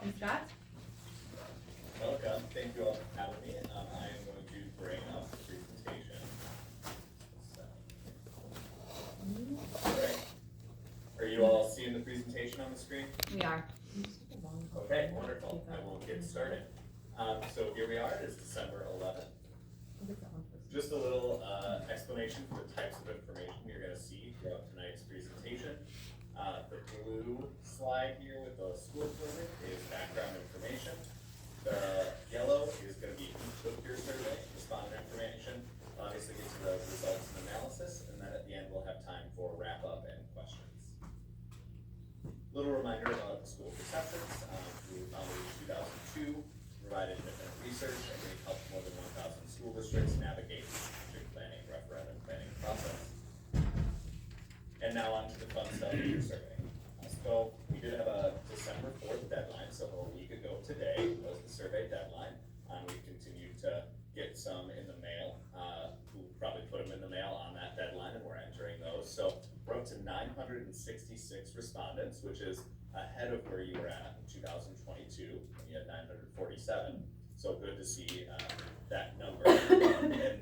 And Scott? Welcome. Thank you all for having me. I am going to bring up the presentation. Alright. Are you all seeing the presentation on the screen? We are. Okay, wonderful. I will get started. So here we are. It's December 11th. Just a little explanation for the types of information you're going to see throughout tonight's presentation. The blue slide here with the school building is background information. The yellow is going to be who took your survey, respondent information, obviously get to the results and analysis, and then at the end we'll have time for wrap up and questions. Little reminder about school perceptions. We were founded in 2002, provided independent research, and we helped more than 1,000 school districts navigate the district planning, referendum planning process. And now on to the fun stuff of your survey. So we did have a December 4th deadline, so a week ago today was the survey deadline. We continued to get some in the mail, who probably put them in the mail on that deadline, and we're entering those. So we're up to 966 respondents, which is ahead of where you were at in 2022, when you had 947. So good to see that number. And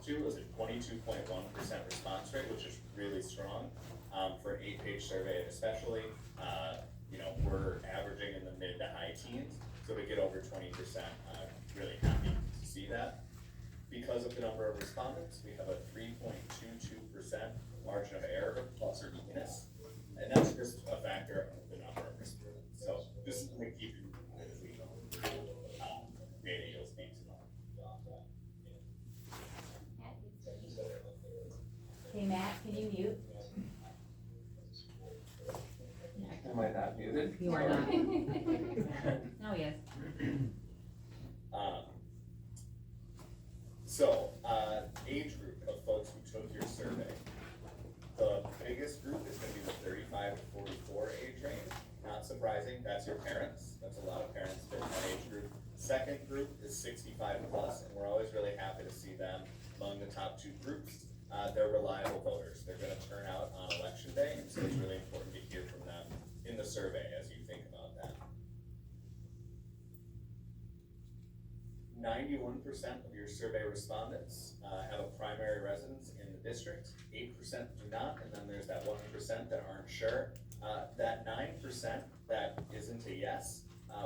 two was a 22.1% response rate, which is really strong. For an 8-page survey especially, you know, we're averaging in the mid to high teens, so to get over 20%, really happy to see that. Because of the number of respondents, we have a 3.22% margin of error plus or minus, and that's just a factor of the number of respondents. So this is going to keep you as we go. Data you'll speak to. Hey Matt, can you mute? Am I not muted? You are not. No, yes. Age group of folks who took your survey. The biggest group is going to be the 35 to 44 age range. Not surprising, that's your parents. That's a lot of parents fit in that age group. Second group is 65 plus, and we're always really happy to see them among the top two groups. They're reliable voters. They're going to turn out on election day, and so it's really important to hear from them in the survey as you think about that. 91% of your survey respondents have a primary residence in the district. 8% do not, and then there's that 1% that aren't sure. That 9% that isn't a yes,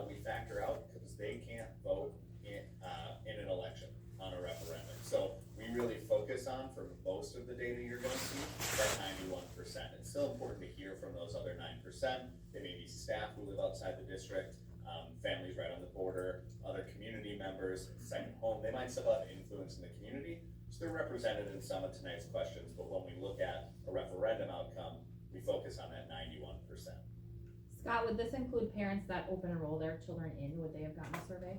we factor out because they can't vote in an election on a referendum. So we really focus on, for most of the data you're going to see, that 91%. It's still important to hear from those other 9%. They may be staff who live outside the district, families right on the border, other community members, second home. They might still have influence in the community, so they're represented in some of tonight's questions, but when we look at a referendum outcome, we focus on that 91%. Scott, would this include parents that open enroll their children in? Would they have gotten a survey?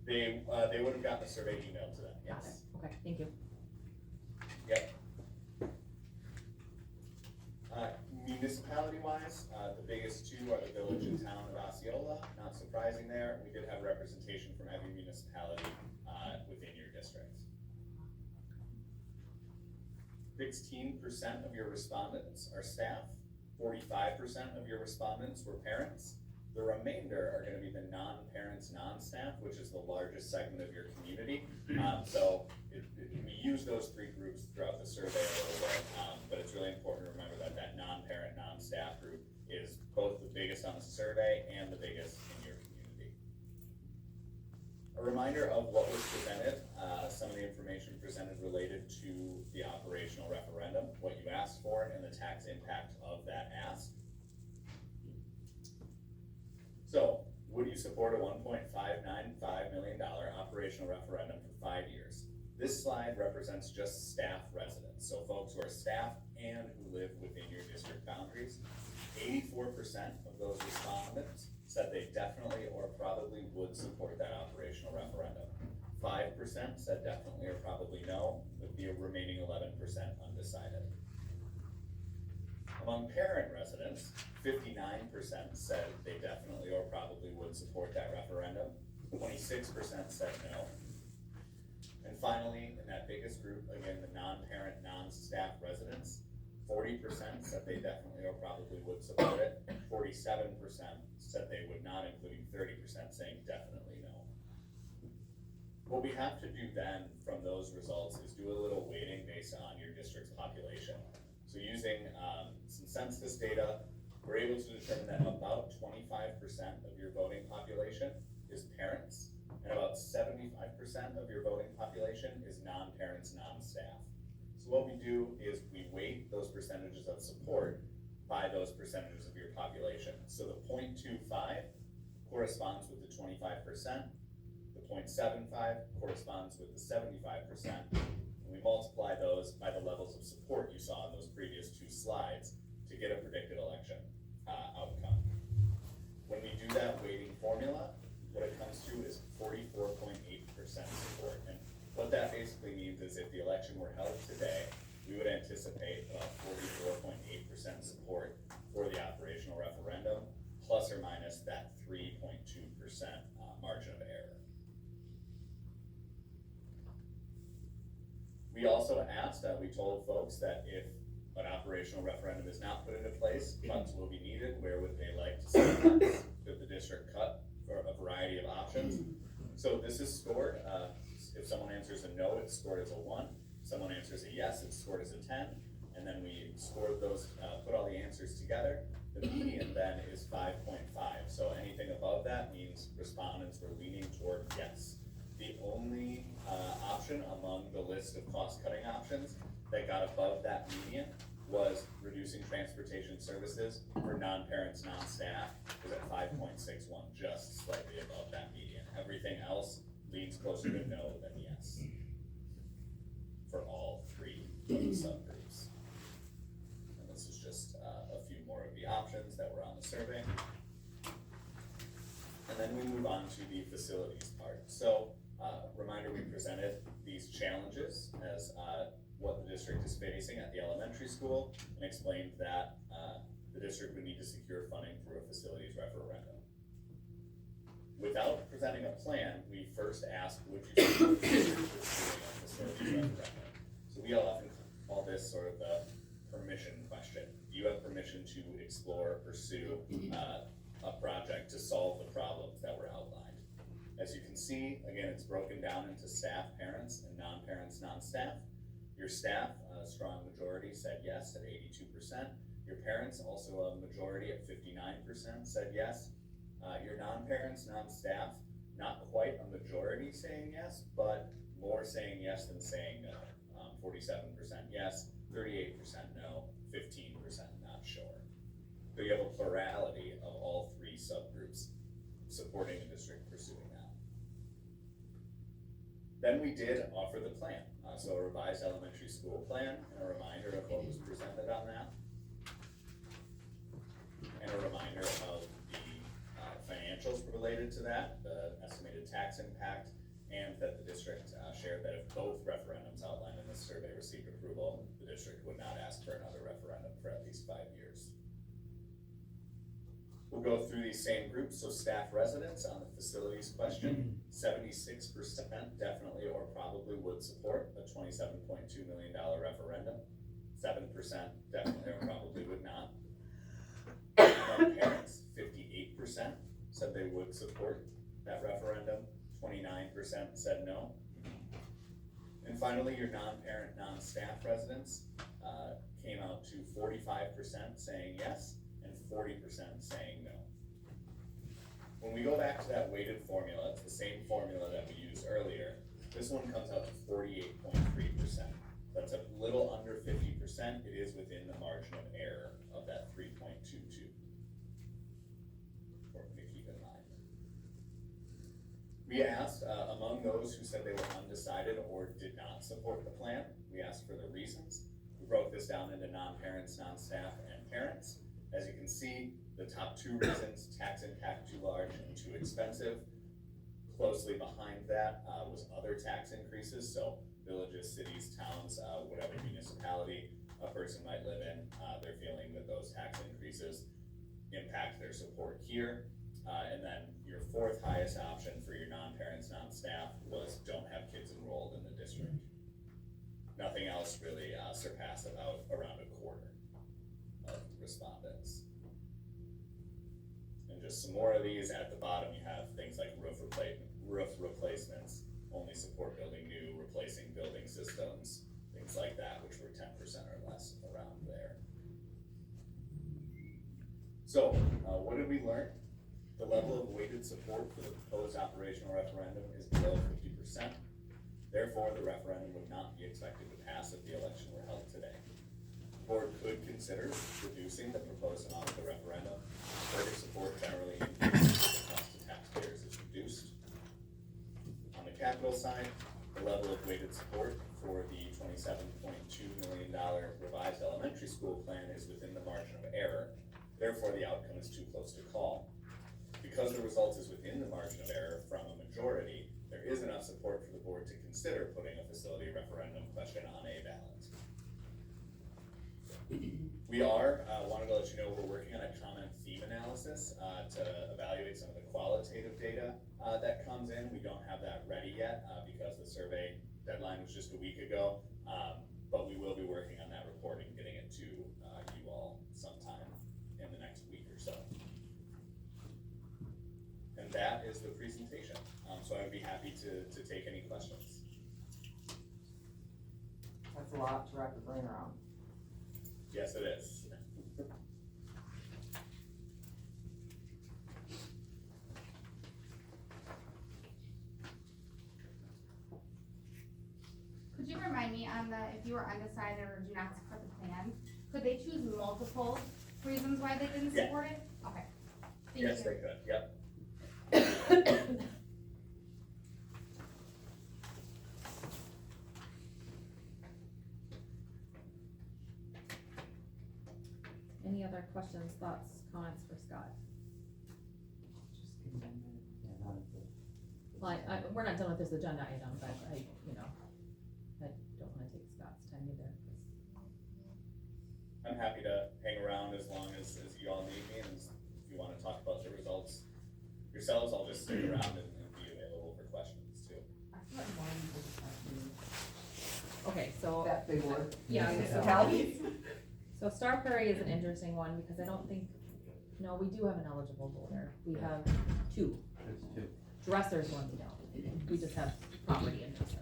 They would have gotten a survey emailed to them, yes. Got it. Okay, thank you. Yep. Municipality-wise, the biggest two are the village and town of Osceola. Not surprising there. We did have representation from every municipality within your district. 16% of your respondents are staff. 45% of your respondents were parents. The remainder are going to be the non-parents, non-staff, which is the largest segment of your community. So we use those three groups throughout the survey a little bit, but it's really important to remember that that non-parent, non-staff group is both the biggest on the survey and the biggest in your community. A reminder of what was presented, some of the information presented related to the operational referendum, what you asked for, and the tax impact of that ask. So, would you support a $1.595 million operational referendum for 5 years? This slide represents just staff residents, so folks who are staff and who live within your district boundaries. 84% of those respondents said they definitely or probably would support that operational referendum. 5% said definitely or probably no, with the remaining 11% undecided. Among parent residents, 59% said they definitely or probably would support that referendum. 26% said no. And finally, in that biggest group, again, the non-parent, non-staff residents, 40% said they definitely or probably would support it. 47% said they would not, including 30% saying definitely no. What we have to do then from those results is do a little weighting based on your district's population. So using some census data, we're able to determine that about 25% of your voting population is parents, and about 75% of your voting population is non-parents, non-staff. So what we do is we weight those percentages of support by those percentages of your population. So the 0.25 corresponds with the 25%, the 0.75 corresponds with the 75%, and we multiply those by the levels of support you saw in those previous two slides to get a predicted election outcome. When we do that weighting formula, what it comes to is 44.8% support. And what that basically means is if the election were held today, we would anticipate about 44.8% support for the operational referendum, plus or minus that 3.2% margin of error. We also asked, we told folks that if an operational referendum is not put into place, funds will be needed. Where would they like to see funds? Could the district cut for a variety of options? So this is scored. If someone answers a no, it's scored as a 1. If someone answers a yes, it's scored as a 10. And then we scored those, put all the answers together. The median then is 5.5. So anything above that means respondents were leaning toward yes. The only option among the list of cost-cutting options that got above that median was reducing transportation services for non-parents, non-staff, was at 5.61, just slightly above that median. Everything else leans closer to no than yes for all three of the subgroups. And this is just a few more of the options that were on the survey. And then we move on to the facilities part. So, reminder, we presented these challenges as what the district is facing at the elementary school, and explained that the district would need to secure funding through a facilities referendum. Without presenting a plan, we first asked, would you support the district pursuing a facilities referendum? So we often call this sort of the permission question. Do you have permission to explore, pursue a project to solve the problems that were outlined? As you can see, again, it's broken down into staff, parents, and non-parents, non-staff. Your staff, a strong majority, said yes at 82%. Your parents, also a majority at 59%, said yes. Your non-parents, non-staff, not quite a majority saying yes, but more saying yes than saying no. 47% yes, 38% no, 15% not sure. So you have a plurality of all three subgroups supporting the district pursuing that. Then we did offer the plan. So a revised elementary school plan, and a reminder of what was presented on that. And a reminder of the financials related to that, the estimated tax impact, and that the district shared that if both referendums outlined in this survey received approval, the district would not ask for another referendum for at least 5 years. We'll go through these same groups. So staff residents on the facilities question, 76% definitely or probably would support a $27.2 million referendum. 7% definitely or probably would not. Among parents, 58% said they would support that referendum. 29% said no. And finally, your non-parent, non-staff residents came out to 45% saying yes and 40% saying no. When we go back to that weighted formula, it's the same formula that we used earlier. This one comes out to 48.3%. That's a little under 50%. It is within the margin of error of that 3.22. Important to keep in mind. We asked, among those who said they were undecided or did not support the plan, we asked for the reasons. We broke this down into non-parents, non-staff, and parents. As you can see, the top two reasons, tax impact too large and too expensive. Closely behind that was other tax increases, so villages, cities, towns, whatever municipality a person might live in, they're feeling that those tax increases impact their support here. And then your fourth highest option for your non-parents, non-staff was don't have kids enrolled in the district. Nothing else really surpassed around a quarter of respondents. And just some more of these. At the bottom, you have things like roof replacements, only support building new, replacing building systems, things like that, which were 10% or less around there. So, what did we learn? The level of weighted support for the proposed operational referendum is below 50%. Therefore, the referendum would not be expected to pass if the election were held today. The board could consider reducing the proposed amount of the referendum. Further support generally increases the cost to taxpayers is reduced. On the capital side, the level of weighted support for the $27.2 million revised elementary school plan is within the margin of error. Therefore, the outcome is too close to call. Because the result is within the margin of error from a majority, there is enough support for the board to consider putting a facility referendum question on a ballot. We wanted to let you know we're working on a comment theme analysis to evaluate some of the qualitative data that comes in. We don't have that ready yet because the survey deadline was just a week ago, but we will be working on that report and getting it to you all sometime in the next week or so. And that is the presentation. So I'd be happy to take any questions. That's a lot to wrap your brain around. Yes, it is. Could you remind me on if you were undecided or do not support the plan, could they choose multiple reasons why they didn't Yeah. support it? Okay. Thank Yes, you. they could, yep. Any other questions, thoughts, comments for Scott? Just condemn it. Yeah, not the. Well, we're not done with this agenda item, but I don't wanna take Scott's time either. I'm happy to hang around as long as you all need me, and if you wanna talk about the results yourselves, I'll just stick around and be available for questions too. I thought one was talking Okay, so, that big word. Yeah, Municipalities. so Star Prairie is an interesting one, because I don't think, no, we do have an eligible voter. We have two. There's two. Dresser's one we don't. We just have property in Dresser.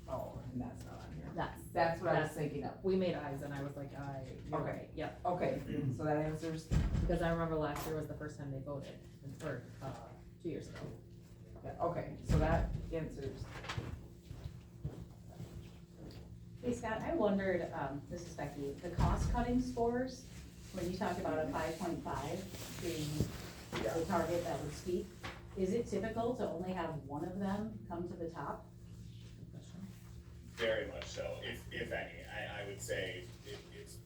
Oh, and that's not on here. That's what I was thinking of. We made eyes and I was like, you're Okay. right, yep. Okay, so that answers, Because I remember last year was the first time they voted, or, 2 years ago. okay, so that answers. Hey Scott, I wondered, this is Becky, the cost cutting scores, when you talk about a 5.5 being the target that would speak, is it typical to only have one of them come to the top? Good question. Very much so, if any. I would say it's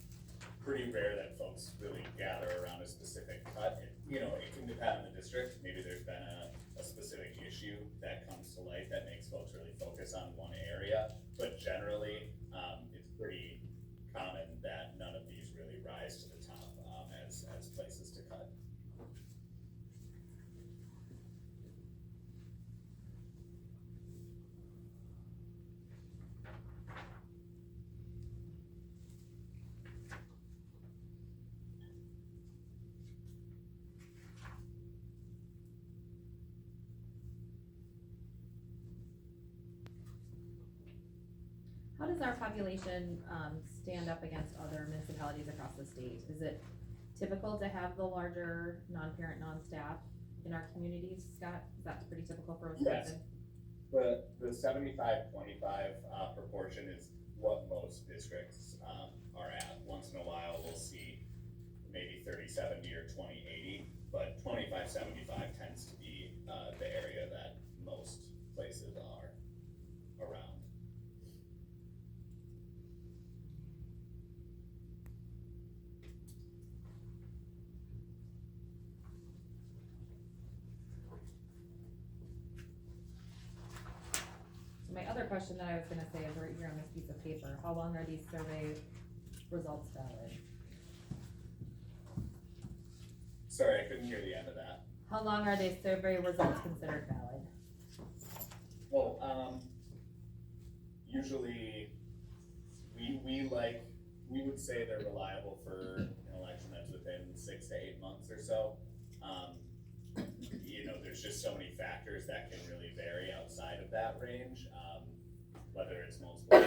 pretty rare that folks really gather around a specific cut. It can depend on the district. Maybe there's been a specific issue that comes to light that makes folks really focus on one area. But generally, it's pretty common that none of these really rise to the top as places to cut. How does our population, stand up against other municipalities across the state? Is it typical to have the larger non-parent, non-staff in our communities, Scott? That's pretty typical for Wisconsin? Yes. The 75-25 proportion is what most districts are at. Once in a while, we'll see maybe 30-70 or 20-80, but 25-75 tends to be the area that most places are around. So my other question that I was gonna say is right here on this piece of paper, how long are these survey results valid? Sorry, I couldn't hear the end of that. How long are these survey results considered valid? Well, usually we would say they're reliable for an election that's within 6 to 8 months or so. there's just so many factors that can really vary outside of that range, whether it's multiple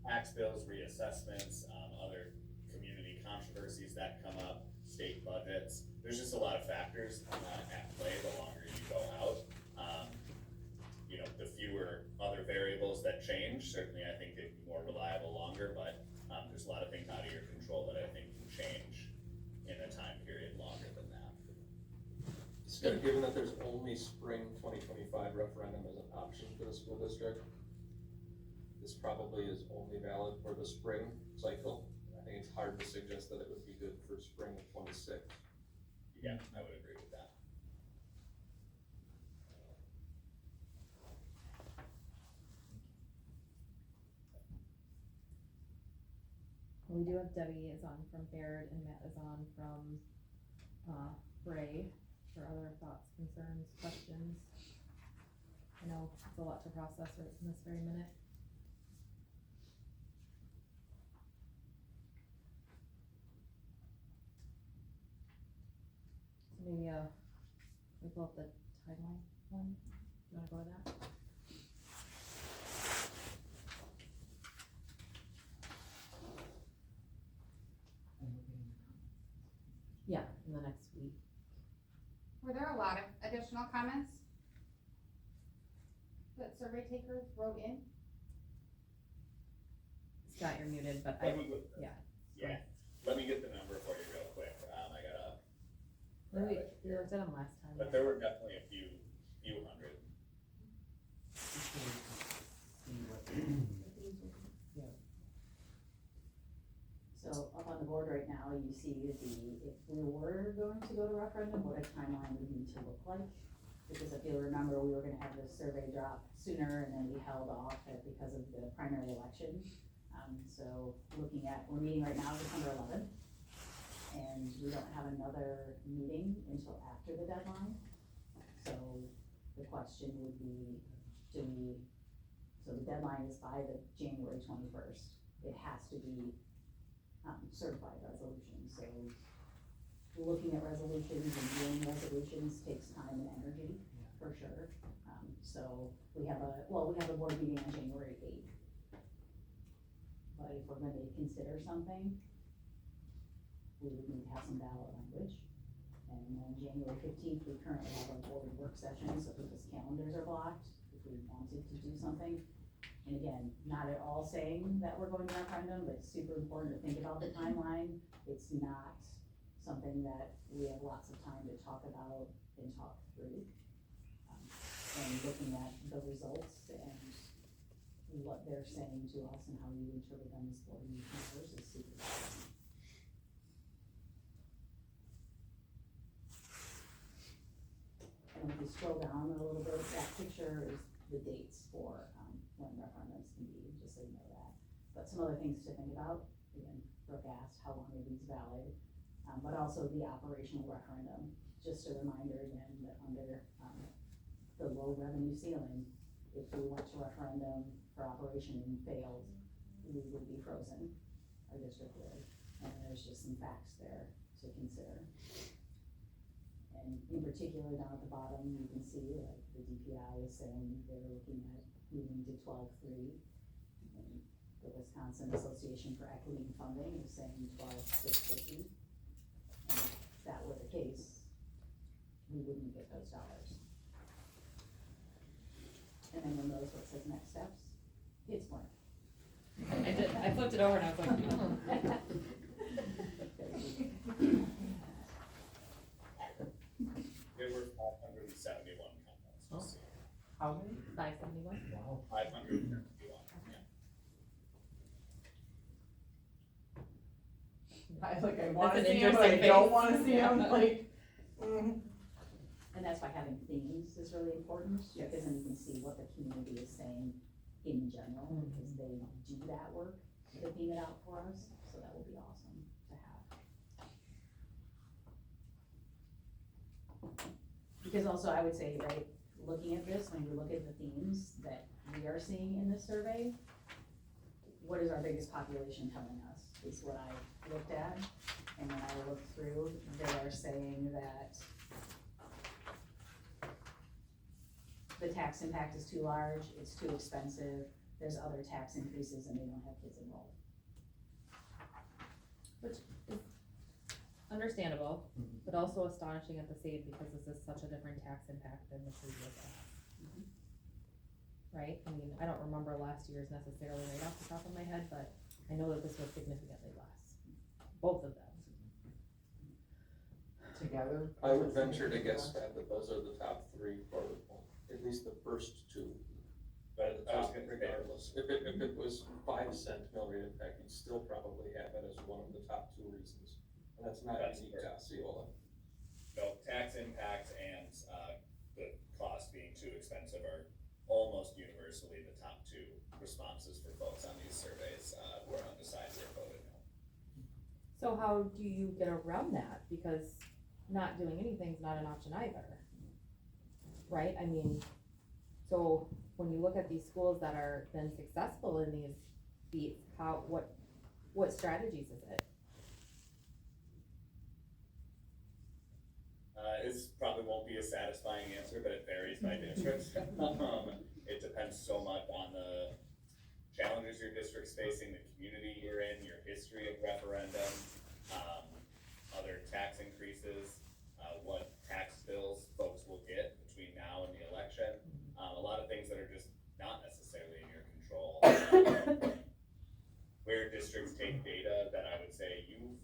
tax bills, reassessments, other community controversies that come up, state budgets. There's just a lot of factors at play the longer you go out. The fewer other variables that change, certainly I think it'd be more reliable longer, but there's a lot of things out of your control that I think can change in a time period longer than that. Scott, given that there's only spring 2025 referendum as an option for the school district, this probably is only valid for the spring cycle. I think it's hard to suggest that it would be good for spring of 26. Yeah, I would agree with that. We do have Debbie is on from Baird and Matt is on from, Bray for other thoughts, concerns, questions. I know it's a lot to process right in this very minute. So maybe, we pull up the timeline one, you wanna go to that? Yeah, in the next week. Were there a lot of additional comments that survey takers wrote in? Scott, you're muted, but Let me get the number for you real quick. we looked at them last time. But there were definitely a few hundred. So up on the board right now, you see if we were going to go to referendum, what a timeline would need to look like. Because if you'll remember, we were gonna have this survey drop sooner and then we held off because of the primary election. So looking at, we're meeting right now December 11th, and we don't have another meeting until after the deadline. So the question would be, so the deadline is by the January 21st. It has to be certified resolution, so looking at resolutions and doing resolutions takes time and energy, for sure. So we have a board meeting on January 8th. But if we're gonna consider something, we would need to have some ballot language. And then January 15th, we currently have our board work session, so people's calendars are blocked if we wanted to do something. And again, not at all saying that we're going to referendum, but it's super important to think about the timeline. It's not something that we have lots of time to talk about and talk through. And looking at the results and what they're saying to us and how you interpret them as board members is super important. And if you scroll down a little bit, that picture is the dates for when referendums can be, just so you know that. But some other things to think about, again, Brooke asked how long are these valid, but also the operational referendum. Just a reminder again that under the low revenue ceiling, if we went to referendum for operation and failed, we would be frozen, our district would. And there's just some facts there to consider. And in particular, down at the bottom, you can see like the DPI is saying they're looking at moving to 12.3. And the Wisconsin Association for Equity and Funding is saying 12.650. And if that were the case, we wouldn't get those dollars. And then you'll notice what says next steps, it's more. I flipped it over and I was like, There were 571 comments. Oh. Just so you know. How many? 571. Wow. 571, yeah. I like, I That's wanna an see him, but I interesting don't face. wanna see him, like, And that's why having themes is really important, because then you can see what the community is saying in general, because they do that work to theme it out for us, so that will be awesome to have. Because also I would say, right, looking at this, when you look at the themes that we are seeing in this survey, what is our biggest population telling us, is what I looked at. And when I looked through, they are saying that the tax impact is too large, it's too expensive, there's other tax increases and they don't have kids enrolled. Understandable, Mhm. but also astonishing at the same because this is such a different tax impact than the previous acts. Right? I mean, I don't remember last year's necessarily right off the top of my head, but I know that this was significantly less. Both of them. Together? I would venture to guess that those are the top three, or at least the first two. But I was gonna say, Regardless, if it was 5 cent mill rate impact, you'd still probably have it as one of the top two reasons. And that's not That's unique fair. to Osceola. no, tax impact and, the cost being too expensive are almost universally the top two responses for folks on these surveys, who are undecided or voted no. So how do you get around that? Because not doing anything is not an option either. Right? I mean, so when you look at these schools that are been successful in these feats, what strategies is it? This probably won't be a satisfying answer, but it varies by district. It depends so much on the challenges your district's facing, the community you're in, your history of referendum, other tax increases, what tax bills folks will get between now and the election. A lot of things that are just not necessarily in your control. Where districts take data that I would say you've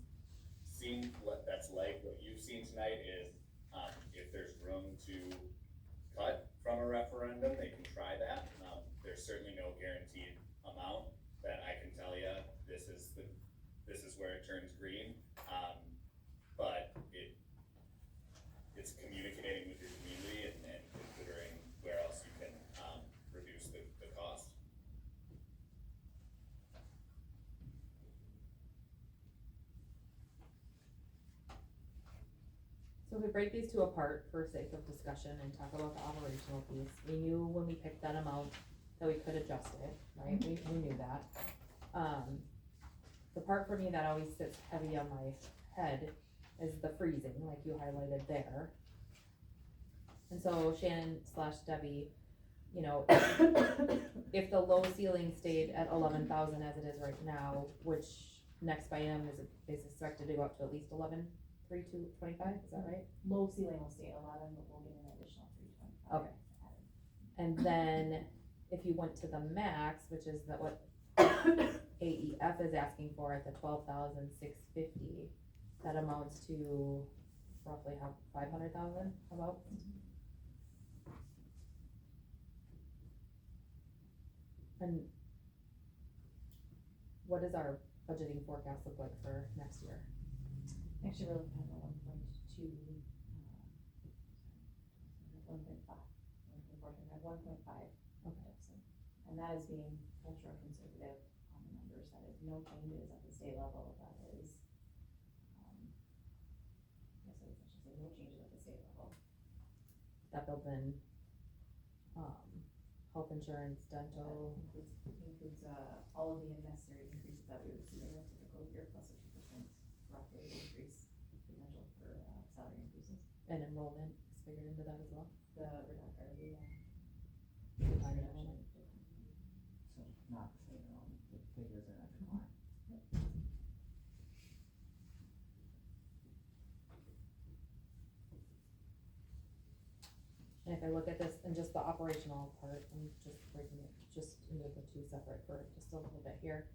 seen, that's like what you've seen tonight is, if there's room to cut from a referendum, they can try that. There's certainly no guaranteed amount that I can tell you, this is where it turns green. But it's communicating with your community and considering where else you can, reduce the cost. So if we break these two apart for sake of discussion and talk about the operational piece, we knew when we picked that amount that we could adjust it, right? We knew that. The part for me that always sits heavy on my head is the freezing, like you highlighted there. And so Shannon / Debbie, you know, if the low ceiling stayed at 11,000 as it is right now, which next biennium is expected to go up to at least 11,325, is that right? Low ceiling will stay at 11, but we'll get an additional 325. Okay. And then if you went to the max, which is what AEF is asking for at the 12,650, that amounts to roughly how 500,000 about. And what does our budgeting forecast look like for next year? Actually, we're looking at the 1.5. Okay. And that is being ultra conservative on the numbers, that is no changes at the state level, that is, I should say no changes at the state level. That built in, health insurance, dental. Includes, all of the necessary increases that we would see in a typical year, plus a 2% roughly increase potential for, salary increases. And enrollment is figured into that as well. The reduction, Retirement enrollment. So not the same enrollment, the figures are not gonna lie. And if I look at this in just the operational part, I'm just breaking it just into the two separate for just a little bit here.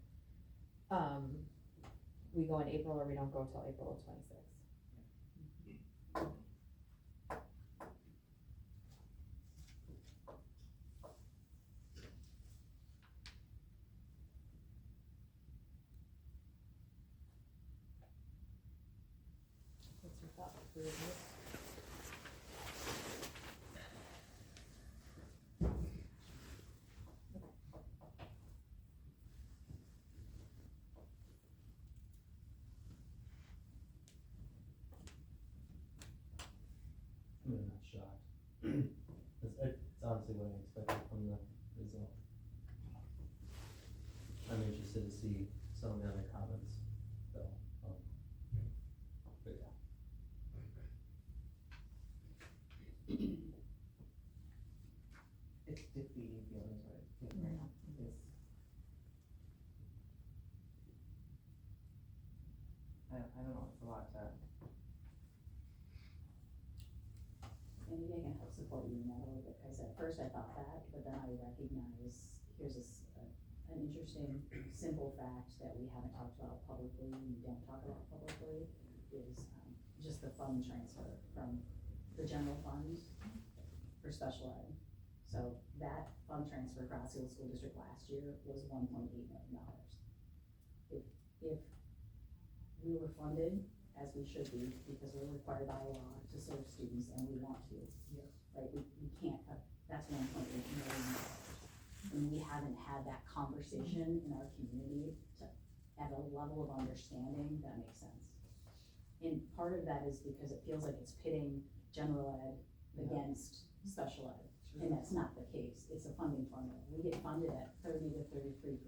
We go in April or we don't go till April of 26. What's your thought for this? I'm not shocked. It's honestly what I expected from the result. I'm interested to see some of the other comments, though, but yeah. defeating feelings, right? It's, I don't know, it's a lot to, And maybe I can help support you in that a little bit, because at first I thought that, but then I recognize, here's an interesting, simple fact that we haven't talked about publicly, and we don't talk about publicly, is, just the fund transfer from the general fund for special ed. So that fund transfer for Osceola School District last year was $1.8 million. If we were funded as we should be, because we're required by law to serve students and we want to. Yeah. Right, we can't cut, that's $1.8 million. And we haven't had that conversation in our community to, at a level of understanding that makes sense. And part of that is because it feels like it's pitting general ed against special ed. And that's not the case, it's a funding formula. We get funded at 30 to 33%.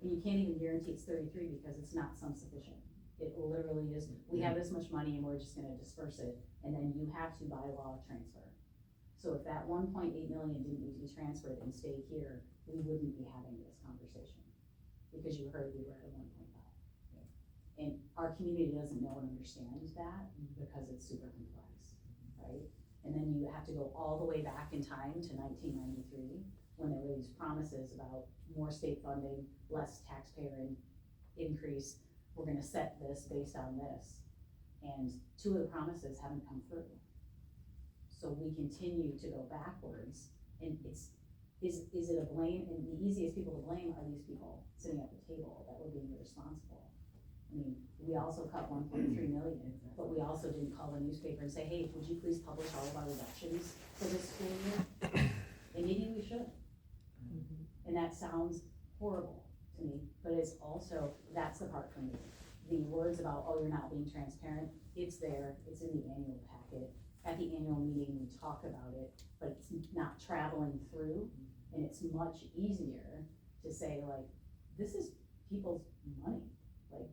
And you can't even guarantee it's 33 because it's not sum sufficient. It literally is, we have this much money and we're just gonna disperse it, and then you have to by law transfer. So if that 1.8 million didn't need to be transferred and stayed here, we wouldn't be having this conversation. Because you heard we were at a 1.5. And our community doesn't know and understand that because it's super complex, right? And then you have to go all the way back in time to 1993, when there were these promises about more state funding, less taxpayer increase. We're gonna set this based on this. And two of the promises haven't come through. So we continue to go backwards, and is it a blame? And the easiest people to blame are these people sitting at the table that were being irresponsible. I mean, we also cut 1.3 million, but we also didn't call the newspaper and say, hey, would you please publish all of our reductions for this school year? And maybe we should. And that sounds horrible to me, but it's also, that's the part for me. The words about, oh, you're not being transparent, it's there, it's in the annual packet. At the annual meeting, we talk about it, but it's not traveling through, and it's much easier to say, like, this is people's money. Like,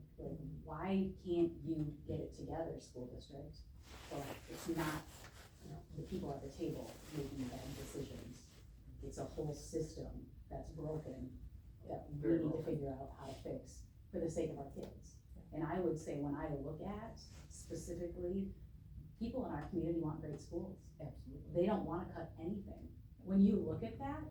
why can't you get it together, school district? So it's not the people at the table making bad decisions. It's a whole system that's broken that we need to figure out how to fix for the sake of our kids. And I would say, when I look at specifically, people in our community want great schools. absolutely. They don't wanna cut anything. When you look at that,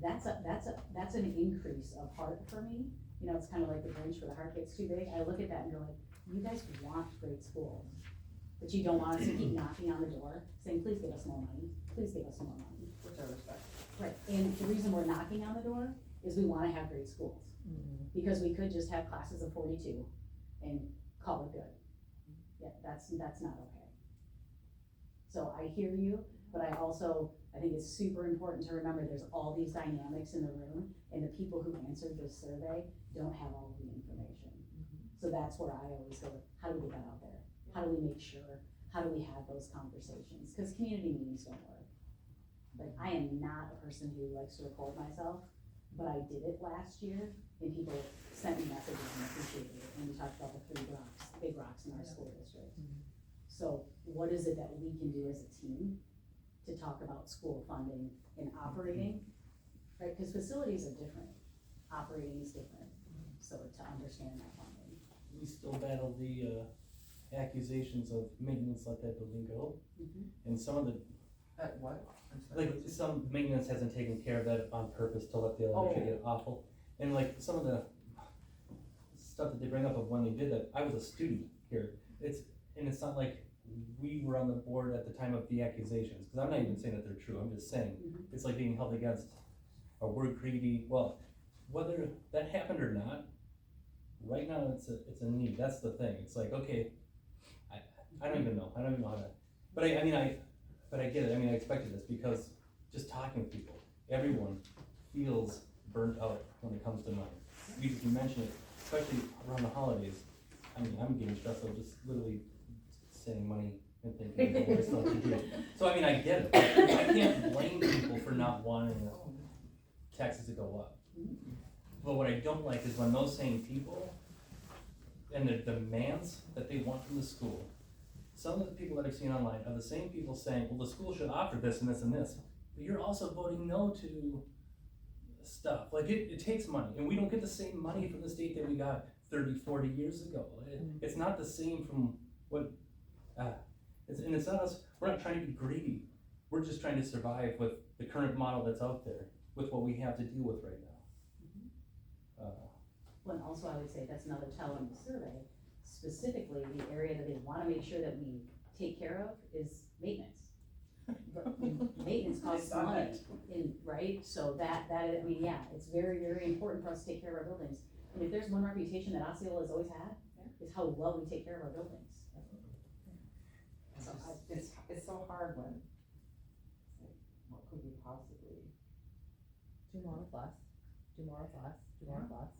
that's an increase of heart for me. You know, it's kind of like the Grinch where the heart gets too big. I look at that and go like, you guys want great schools, but you don't want us to keep knocking on the door saying, please give us more money, please give us more money. Which I respect. Right, and the reason we're knocking on the door is we wanna have great schools. Because we could just have classes of 42 and call it good. Yeah, that's not okay. So I hear you, but I think it's super important to remember there's all these dynamics in the room, and the people who answered this survey don't have all of the information. So that's where I always go, how do we get that out there? How do we make sure? How do we have those conversations? Because community meetings don't work. Like, I am not a person who likes to record myself, but I did it last year, and people sent me messages and appreciated it, and we talked about the big rocks in our school district. So what is it that we can do as a team to talk about school funding and operating, right? Because facilities are different, operating is different, so to understand that funding. We still battle the accusations of maintenance let that building go, and some of the, What? I'm sorry. like, some maintenance hasn't taken care of that on purpose to let the elementary get awful. And like, some of the stuff that they bring up of when they did that, I was a student here, it's not like we were on the board at the time of the accusations, because I'm not even saying that they're true, I'm just saying, it's like being held against a word greedy, well, whether that happened or not, right now it's a need, that's the thing, it's like, okay, I don't even know how to, but I get it, I expected this, because just talking with people, everyone feels burnt out when it comes to money. You mentioned it, especially around the holidays, I'm getting stressed out just literally saying money and thinking of what stuff to do. So I get it, I can't blame people for not wanting taxes to go up. But what I don't like is when those same people and the demands that they want from the school, some of the people that I've seen online are the same people saying, well, the school should offer this and this and this. but you're also voting no to stuff. Like, it takes money, and we don't get the same money from the state that we got 30, 40 years ago. It's not the same from what, it's not us, we're not trying to be greedy. We're just trying to survive with the current model that's out there, with what we have to deal with right now. Well, and also I would say that's another tell in the survey, specifically the area that they wanna make sure that we take care of is maintenance. But maintenance costs money right? So that, I mean, yeah, it's very, very important for us to take care of our buildings. And if there's one reputation that Osceola has always had, is how well we take care of our buildings. So it's so hard when, it's like, what could we possibly? Do more with less, do more with less, do more with less.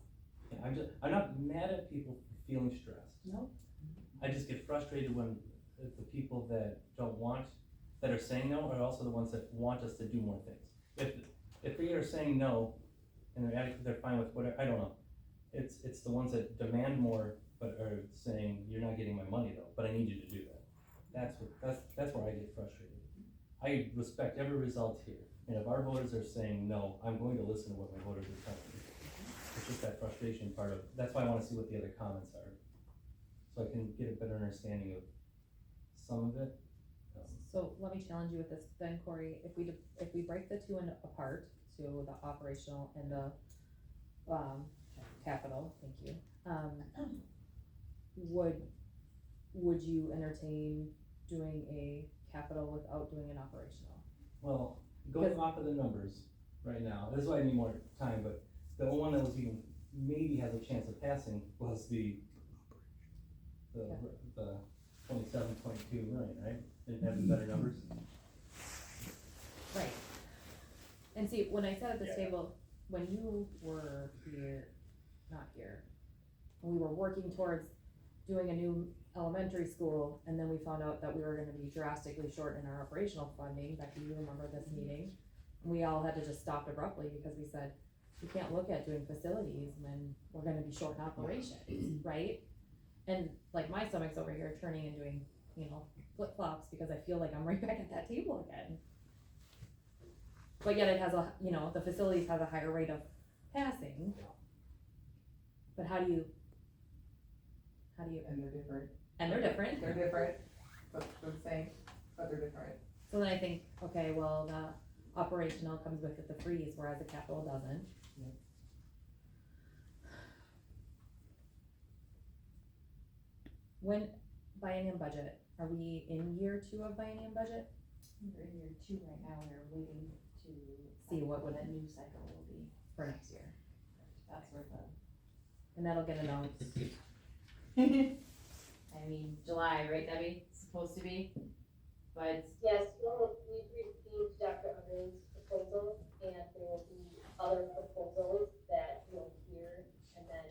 Yeah, I'm not mad at people for feeling stressed. No. I just get frustrated when the people that don't want, that are saying no, are also the ones that want us to do more things. If they are saying no, and they're fine with whatever, I don't know. It's the ones that demand more, but are saying, you're not getting my money though, but I need you to do that. That's where I get frustrated. I respect every result here, and if our voters are saying no, I'm going to listen to what my voters are telling me. It's just that frustration part of, that's why I wanna see what the other comments are, so I can get a better understanding of some of it. So let me challenge you with this then, Corey, if we break the two apart, so the operational and the, capital, thank you, would you entertain doing a capital without doing an operational? Well, going off of the numbers right now, this is why I need more time, but the one that was even, maybe has a chance of passing was the 27.2 million, right? Didn't have the better numbers. Right. And see, when I sat at this table, when you were here, not here, when we were working towards doing a new elementary school, and then we found out that we were gonna be drastically short in our operational funding, Becky, you remember this meeting? We all had to just stop abruptly because we said, we can't look at doing facilities when we're gonna be short in operations, right? And like my stomach's over here turning and doing, flip-flops because I feel like I'm right back at that table again. But yet it has the facilities have a higher rate of passing. But how do you? And they're different. And they're different. They're different, but the same, but they're different. So then I think, okay, well, the operational comes with it the freeze, whereas the capital doesn't. Yep. When biennium budget, are we in year 2 of biennium budget? We're in year 2 right now, we're waiting to See what would that new cycle will be. for next year? That's where And that'll get announced. I mean, July, right, Debbie? It's supposed to be, but Yes, well, we've received Dr. Underwood's proposal, and there will be other proposals that you'll hear, and then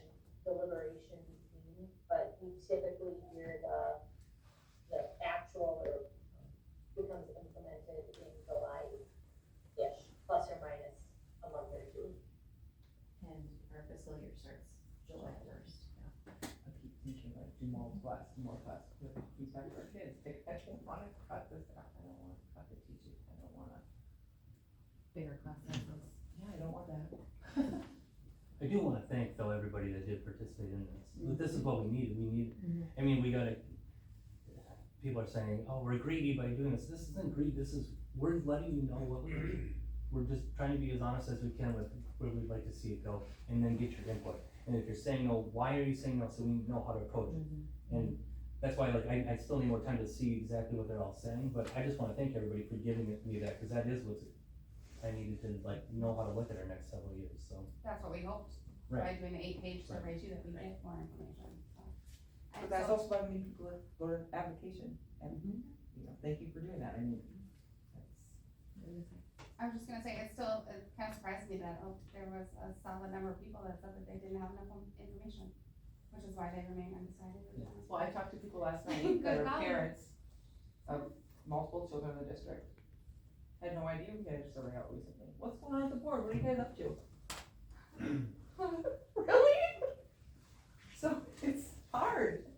deliberation between, but we typically hear the actual or becomes implemented in July-ish, plus or minus a month or two. and our fiscal year starts July 1st. I keep thinking like, do more class, with feedback for kids, I don't wanna cut this out, I don't wanna cut the teaching, I don't wanna, Bigger class sizes. yeah, I don't want that. I do wanna thank though everybody that did participate in this. This is what we need, I mean, we gotta, people are saying, oh, we're greedy by doing this. This isn't greed, we're letting you know what we need. We're just trying to be as honest as we can with where we'd like to see it go, and then get your input. And if you're saying no, why are you saying no, so we know how to approach it. And that's why, like, I still need more time to see exactly what they're all saying, but I just wanna thank everybody for giving me that, cause that is what I needed to, like, know how to look at our next several years, so. That's what we hoped, by doing the 8-page survey too, that we get more information, so. But that's also why we need people to go to application, and, thank you for doing that, I mean, that's. I was just gonna say, it kind of surprised me that, there was a solid number of people that said that they didn't have enough information, which is why they remain undecided. Well, I talked to people last night Good that are call. parents of multiple children in the district. Had no idea we had a survey out recently. What's going on at the board? What are you guys up to? Really? So it's hard.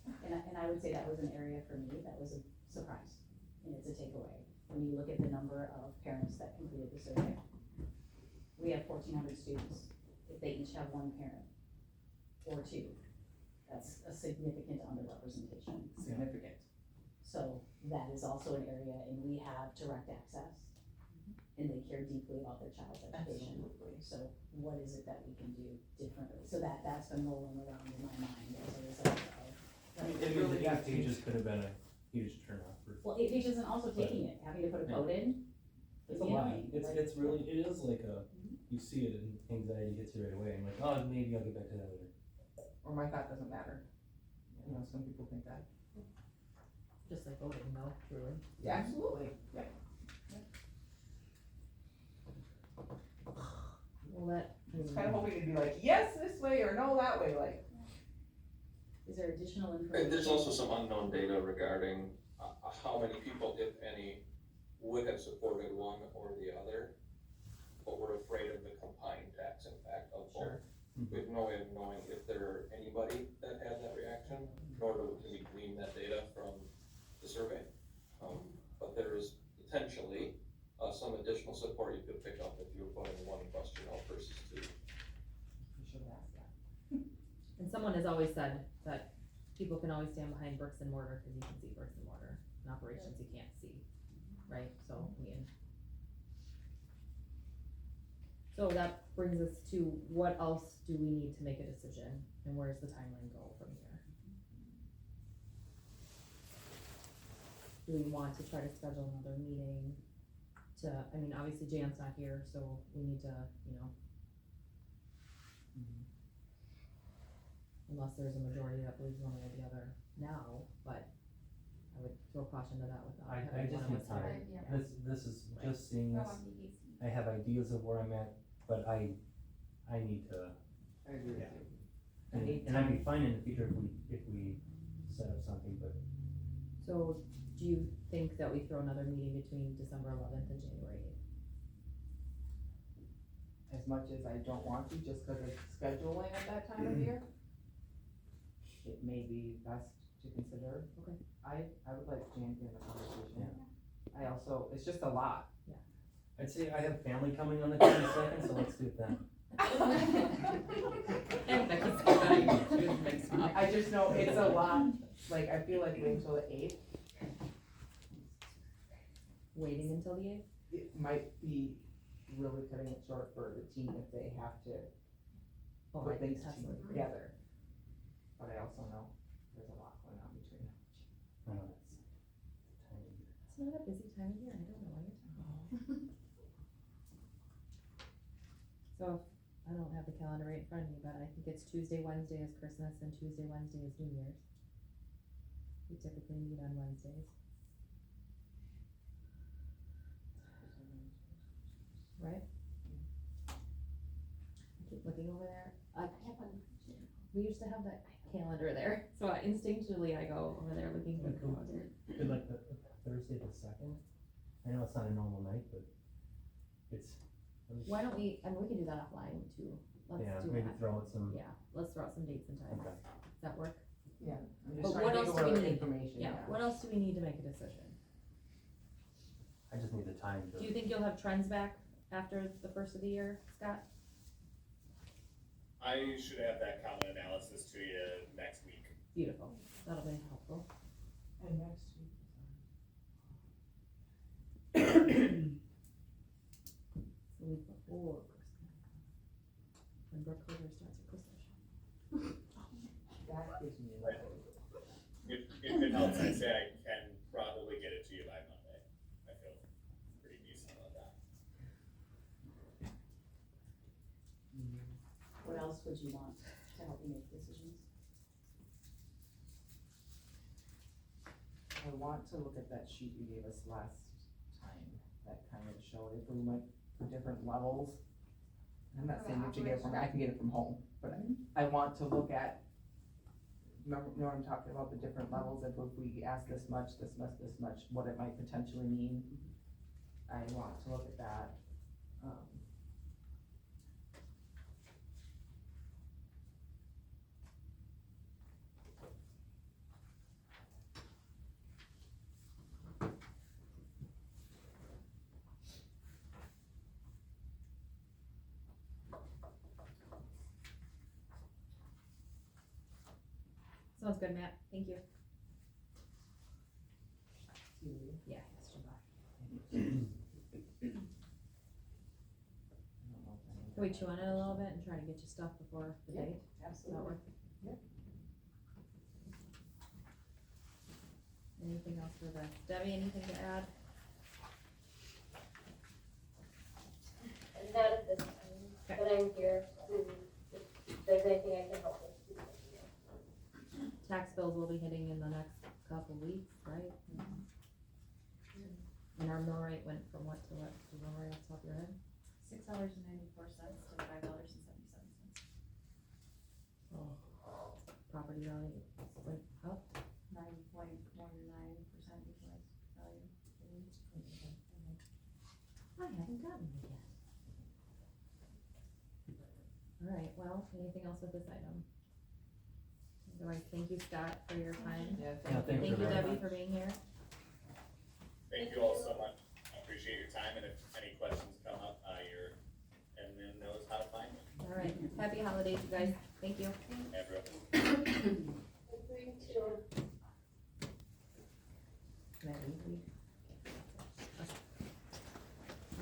And I would say that was an area for me that was a surprise, and it's a takeaway. When you look at the number number of parents that completed the survey. We have 1,400 students. If they each have one parent or two, that's a significant underrepresentation. Significant. So that is also an area, and we have direct access, and they care deeply about their child's education. Absolutely. So what is it that we can do differently? So that's been rolling around in my mind as a result of. I mean, It the really eight got me. pages could have been a huge turnoff for. Well, 8 pages isn't also taking it, having to put a code in. It's a lot, Beginning, it's, like- it's really, it is like a, you see it and anxiety hits you right away, and like, oh, maybe I'll get back to that later. Or my thought doesn't matter. You know, some people think that. Just like voting, no, truly. Yeah, absolutely, yeah. Well, that, It's kind of hoping to be like, yes, this way, or no, that way, like. Is there additional And information? there's also some unknown data regarding, how many people, if any, would have supported one or the other, but were afraid of the combined tax impact of both. Sure. We have no way of knowing if there anybody that had that reaction, nor do we glean that data from the survey. But there is potentially, some additional support you could pick up if you were putting one question out versus two. You should have asked that. and someone has always said that people can always stand behind bricks and mortar, cause you can see bricks and mortar, and operations you can't see, right? So, I mean. So that brings us to what else do we need to make a decision, and where's the timeline go from here? Do we want to try to schedule another meeting to, I mean, obviously Jan's not here, so we need to, you know. Unless there's a majority that believes one way or the other now, but I would throw caution to that without I having just one of need us here. time. Yeah. This is just seeing Go this, on BBC. I have ideas of where I'm at, but I need to, I agree with Yeah. you. I and, need and I'd be fine in the future if we set up something, but So, do you think that we throw another meeting between December 11th and January 8th? As much as I don't want to, just because it's scheduling at that time of year, it may be best to consider. Okay. I would like Jan to be in the conversation. I also, it's just a lot. I'd say I have family coming on the 22nd, so let's do it then. And Becky's gonna she was mixed up. I just know it's a lot, like, I feel like waiting until the 8th, Waiting until the 8th? it might be really cutting it short for the team if they have to Oh, put things absolutely. together. But I also know there's a lot going on between them. I know that's time of year. It's not a busy time of year, I don't know why you're talking about. So, I don't have the calendar right in front of me, but I think it's Tuesday, Wednesday is Christmas, and Tuesday, Wednesday is New Year's. We typically meet on Wednesdays, right? I keep looking over there, we used to have that calendar there, so instinctually I go over there looking for the calendar. Could like the Thursday the 2nd? I know it's not a normal night, but it's, Why don't we, I mean, we can do that offline too, let's yeah, do maybe that. throw out some, Yeah, let's throw out some dates and times. Okay. Does that work? Yeah, I'm But just trying what to else think do of we other need? information, Yeah, what else do we need to make a decision? I just need the time to. Do you think you'll have trends back after the first of the year, Scott? I should have that common analysis to you next week. Beautiful, that'll be helpful. And next week. The week before Christmas. When Brooke Holder starts her Christmas show. That gives me a Right. lot. If it helps, I'd say I can probably get it to you by Monday. I feel pretty decent about that. What else would you want to help you make decisions? I want to look at that sheet you gave us last time, that kind of showed if we went for different levels. I'm not saying that you get it from, I can get it from home, but I want to look at, remember, you know what I'm talking about, the different levels, if we ask this much, what it might potentially mean. I want to look at that. Sounds good, Matt, thank you. Yeah, yes, July. Can we chew on it a little bit and try to get you stuff before the Yeah, date? Does that Absolutely. work? Yep. Anything else for this? Debbie, anything to add? And not at this time, Okay. but I'm here to, if there's anything I can help with. please let me know. Tax bills will be hitting in the next couple weeks, right? And our mill rate went from what to what, do you remember off the top of your head? $6.94 to $5.77. Property value went up. 9.19% equalized value. I haven't gotten it yet. Alright, well, anything else with this item? Otherwise, thank you, Scott, for your time. Yeah, Yeah, thanks Thank you, for that. Debbie, for being here. Thank you all so much. I appreciate your time, and if any questions come up, your admin knows how to find me. Alright, happy holidays, you guys. Thank you. Everyone. Agreed to.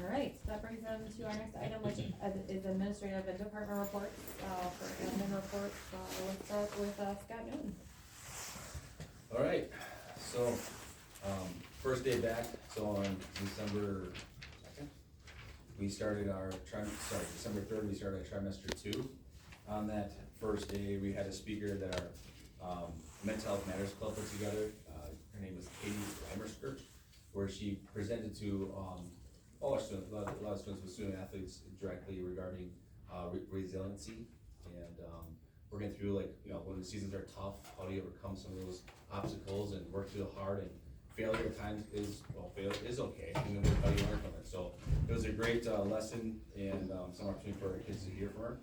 Alright, so that brings them to our next item, which is administrative and department reports, for admin reports, let's start with, Scott Newton. All right, so, first day back, so on December 2nd, we started our December 3rd, we started our trimester 2. On that first day, we had a speaker that our Mental Health Matters Club put together. Her name was Katie Reimerskirt, where she presented to all our students, a lot of students with student athletes directly regarding resiliency, and working through, like, you know, when the seasons are tough, how do you overcome some of those obstacles and work real hard, and failure at times is, well, failure is okay, and then how you learn from it. So it was a great lesson, and some opportunity for our kids to hear from her.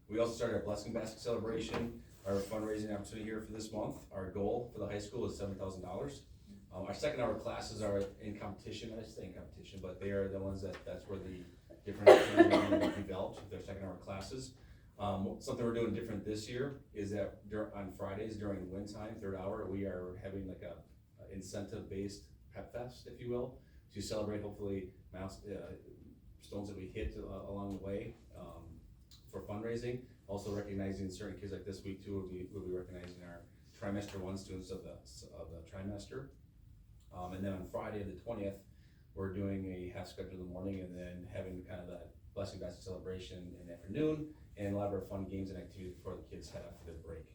We also started our blessing basket celebration, our fundraising opportunity here for this month. Our goal for the high school is $7,000. Our second hour classes are in competition, I say in competition, but they are the ones that's where the different opportunities are developed with their second hour classes. Something we're doing different this year is that on Fridays during wind time, third hour, we are having like a incentive-based pep fest, if you will, to celebrate hopefully milestones that we hit along the way for fundraising. Also recognizing certain kids, like this week too, we'll be recognizing our trimester 1 students of the trimester. And then on Friday the 20th, we're doing a half schedule in the morning, and then having kind of that blessing basket celebration in the afternoon, and a lot of our fun games and activities before the kids head out for their break.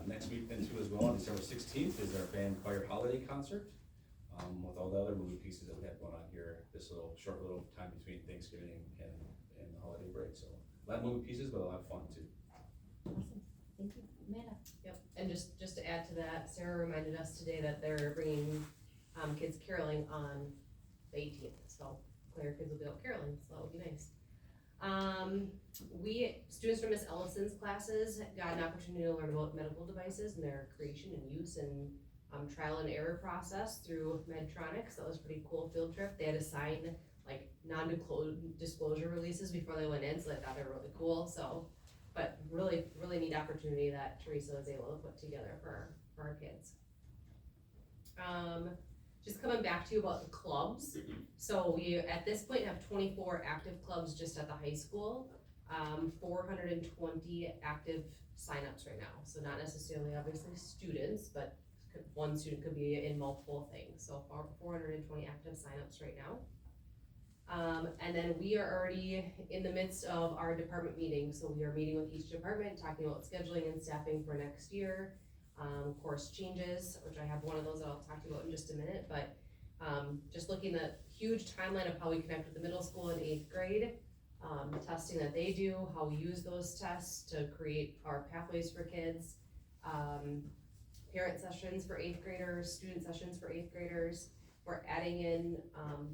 Next week then too as well, on December 16th, is our band choir holiday concert, with all the other moving pieces that we have going on here, this short little time between Thanksgiving and the holiday break. So a lot of moving pieces, but a lot of fun too. Awesome, thank you. Amanda? Yep, and just to add to that, Sarah reminded us today that they're bringing, kids caroling on the 18th, so Claire kids will be out caroling, so that would be nice. Students from Miss Ellison's classes got an opportunity to learn about medical devices and their creation and use, and trial and error process through Medtronics. That was a pretty cool field trip. They had to sign like non-disclosure releases before they went in, so I thought they were really cool. So, but really neat opportunity that Teresa was able to put together for our kids. Just coming back to you about the clubs. So we, at this point, have 24 active clubs just at the high school. 420 active signups right now. So not necessarily obviously students, but one student could be in multiple things. So 420 active signups right now. And then we are already in the midst of our department meetings. So we are meeting with each department, talking about scheduling and staffing for next year. Course changes, which I have one of those that I'll talk to you about in just a minute, but just looking at huge timeline of how we connect with the middle school and 8th grade, the testing that they do, how we use those tests to create our pathways for kids, parent sessions for 8th graders, student sessions for 8th graders. We're adding in,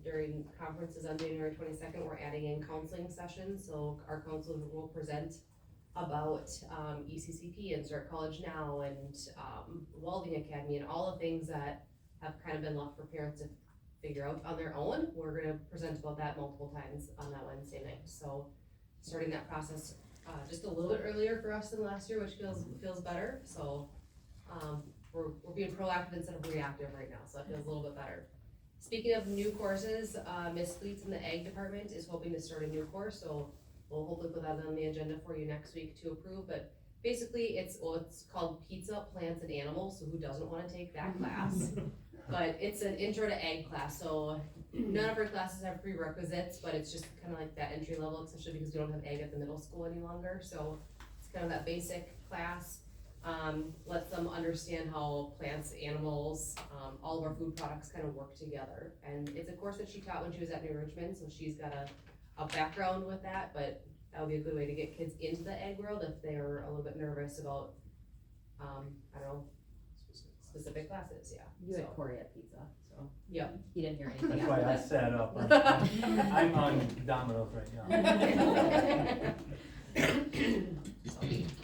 during conferences on January 22nd, we're adding in counseling sessions, so our counselors will present about ECCP and Start College Now and Welding Academy and all the things that have kind of been left for parents to figure out on their own. We're gonna present about that multiple times on that Wednesday night. So starting that process just a little bit earlier for us than last year, which feels better, so, we're being proactive instead of reactive right now, so that feels a little bit better. Speaking of new courses, Miss Fleets in the Ag department is hoping to start a new course, so we'll hopefully put that on the agenda for you next week to approve, but basically it's called Pizza, Plants and Animals, so who doesn't wanna take that class? But it's an intro to ag class, so none of our classes have prerequisites, but it's just kinda like that entry level, especially because we don't have ag at the middle school any longer, so it's kind of that basic class. Lets them understand how plants, animals, all of our food products kind of work together. And it's a course that she taught when she was at New Richmond, so she's got a background with that, but that would be a good way to get kids into the ag world if they're a little bit nervous about, I don't know, specific classes, yeah. You had So, Corey at pizza, so. Yep. He didn't hear anything That's after why I that. sat up. I'm on Domino's right now.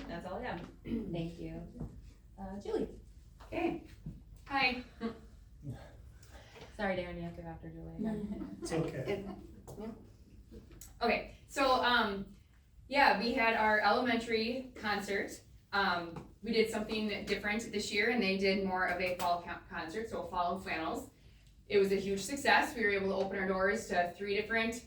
That's all I have. Thank you. Julie. Okay, hi. Sorry, Darren, you have to go after Julie. It's okay. Okay, so, yeah, we had our elementary concert. We did something different this year, and they did more of a fall concert, so fall and flannels. It was a huge success. We were able to open our doors to three different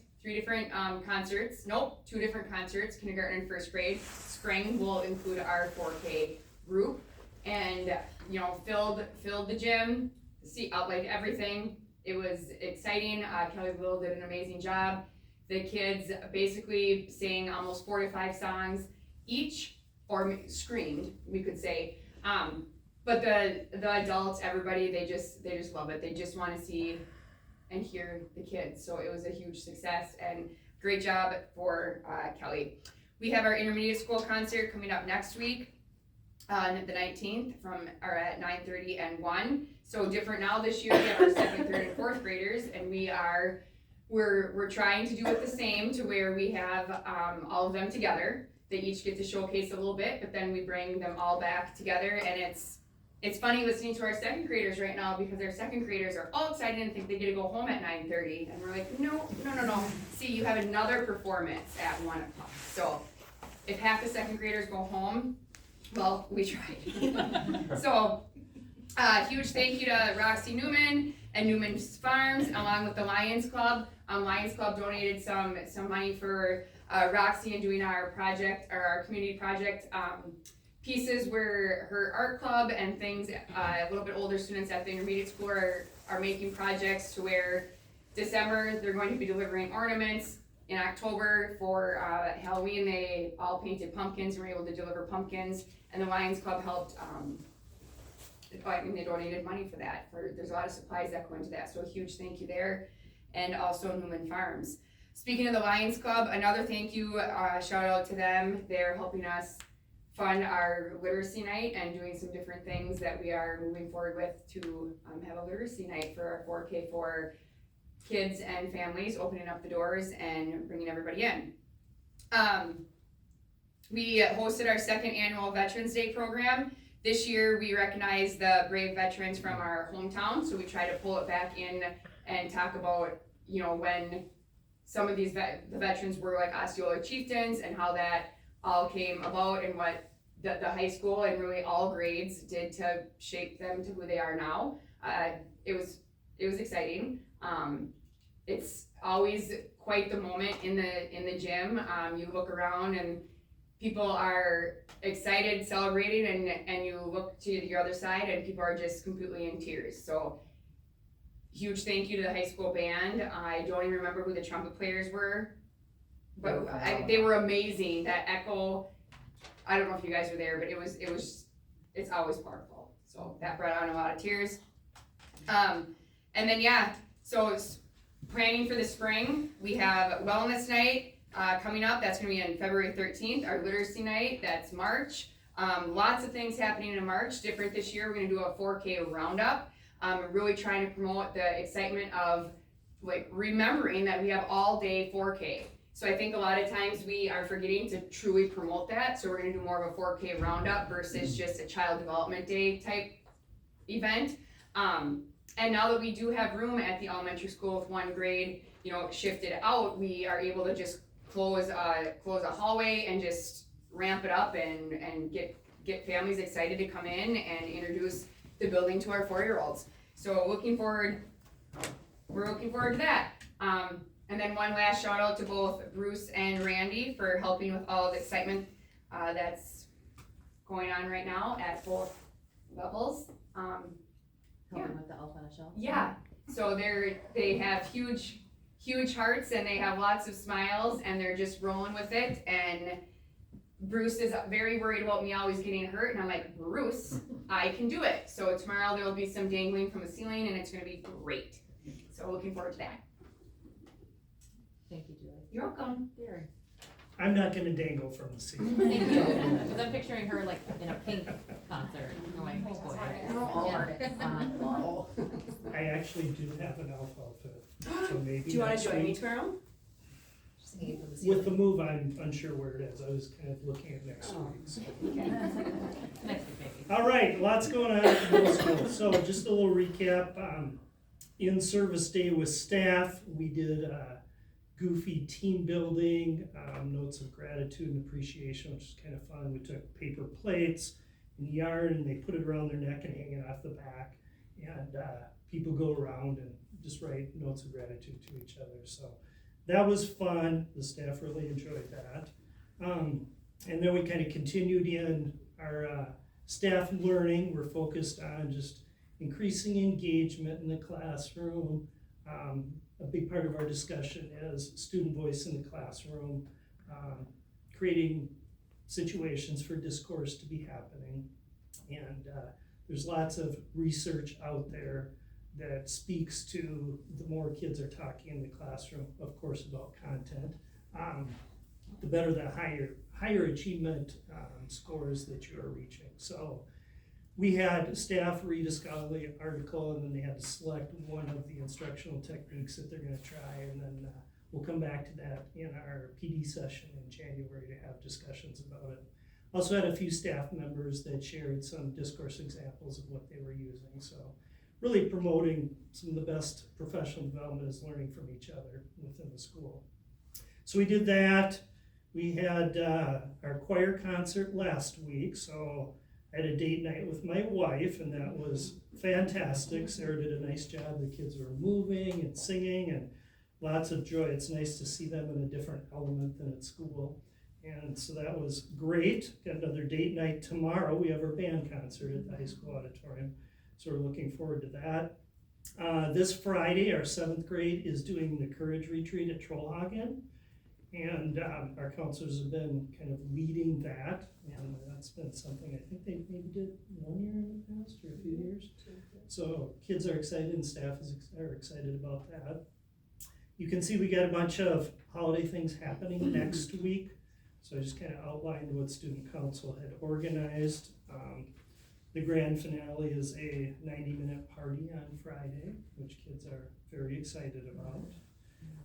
concerts. Nope, 2 different concerts, kindergarten and first grade. Spring will include our 4K group, and filled the gym, like everything. It was exciting. Kelly Little did an amazing job. The kids basically sang almost 4 to 5 songs each, or screamed, we could say. But the adults, everybody, they just love it. They just want to see and hear the kids. So it was a huge success, and great job for Kelly. We have our intermediate school concert coming up next week on the 19th at 9:30 and 1. So different now this year. We have our 2nd, 3rd, and 4th graders, and we're trying to do it the same to where we have all of them together. They each get to showcase a little bit, but then we bring them all back together, and it's funny listening to our 2nd graders right now, because our 2nd graders are all excited and think they get to go home at 9:30, and we're like, no. See, you have another performance at 1 o'clock. So if half the 2nd graders go home, well, we tried. So huge thank you to Roxy Newman and Newman's Farms, along with the Lions Club. Lions Club donated some money for Roxy and doing our project, or our community project. Pieces where her art club and things, a little bit older students at the intermediate school are making projects to where December they're going to be delivering ornaments. In October for Halloween, they all painted pumpkins and were able to deliver pumpkins, and the Lions Club helped, they donated money for that. There's a lot of supplies that go into that, so a huge thank you there, and also Newman Farms. Speaking of the Lions Club, another thank you, shout out to them. They're helping us fund our literacy night and doing some different things that we are moving forward with to have a literacy night for our 4K for kids and families, opening up the doors and bringing everybody in. We hosted our 2nd annual Veterans Day program. This year we recognized the brave veterans from our hometown, so we try to pull it back in and talk about, when some of these the veterans were like Osceola chieftains, and how that all came about, and what the high school and really all grades did to shape them to who they are now. It was exciting. It's always quite the moment in the gym. You look around and people are excited, celebrating, and you look to your other side and people are just completely in tears. So huge thank you to the high school band. I don't even remember who the trumpet players were, but they were amazing. That echo, I don't know if you guys were there, but it's always powerful. So that brought on a lot of tears. And then so planning for the spring, we have wellness night coming up. That's gonna be on February 13th. Our literacy night, that's March. Lots of things happening in March, different this year. We're gonna do a 4K roundup. Really trying to promote the excitement of like remembering that we have all day 4K. So I think a lot of times we are forgetting to truly promote that. So we're gonna do more of a 4K roundup versus just a child development day type event. And now that we do have room at the elementary school with 1 grade, shifted out, we are able to just close a hallway and just ramp it up and get families excited to come in and introduce the building to our 4-year-olds. So we're looking forward to that. And then one last shout out to both Bruce and Randy for helping with all the excitement that's going on right now at both levels. Helping with the Alpha show. Yeah, so they have huge hearts and they have lots of smiles and they're just rolling with it. And Bruce is very worried about me always getting hurt, and I'm like, Bruce, I can do it. So tomorrow there will be some dangling from the ceiling and it's gonna be great. So looking forward to that. Thank you, Julie. You're welcome. Gary. I'm not gonna dangle from the ceiling. Thank you, because I'm picturing her like in a Pink concert, going, oh boy. Yeah. I actually do have an elf outfit, so maybe Do you wanna next join me week. tomorrow? Just hanging from the With ceiling. the move, I'm unsure where it is. I was kind of looking at next Oh. week. So. Next week, maybe. All right, lots going on at the middle school. So just a little recap. In-service day with staff, we did goofy team building, notes of gratitude and appreciation, which is kind of fun. We took paper plates and yarn and they put it around their neck and hang it off the back. And people go around and just write notes of gratitude to each other. So that was fun. The staff really enjoyed that. And then we kind of continued in our staff learning. We're focused on just increasing engagement in the classroom. A big part of our discussion is student voice in the classroom, creating situations for discourse to be happening. And there's lots of research out there that speaks to the more kids are talking in the classroom, of course, about content, the better the higher achievement scores that you are reaching. So we had staff read a scholarly article and then they had to select one of the instructional techniques that they're gonna try, and then we'll come back to that in our PD session in January to have discussions about it. Also had a few staff members that shared some discourse examples of what they were using, so really promoting some of the best professional development is learning from each other within the school. So we did that. We had our choir concert last week, so I had a date night with my wife, and that was fantastic. Sarah did a nice job. The kids were moving and singing, and lots of joy. It's nice to see them in a different element than at school. And so that was great. Got another date night tomorrow. We have our band concert at the high school auditorium, so we're looking forward to that. This Friday, our 7th grade is doing the Courage Retreat at Trollhagen. And our counselors have been kind of leading that, and that's been something I think they maybe did 1 year in the past or a few years. So kids are excited and staff are excited about that. You can see we got a bunch of holiday things happening next week. So I just kind of outlined what student council had organized. The grand finale is a 90-minute party on Friday, which kids are very excited about.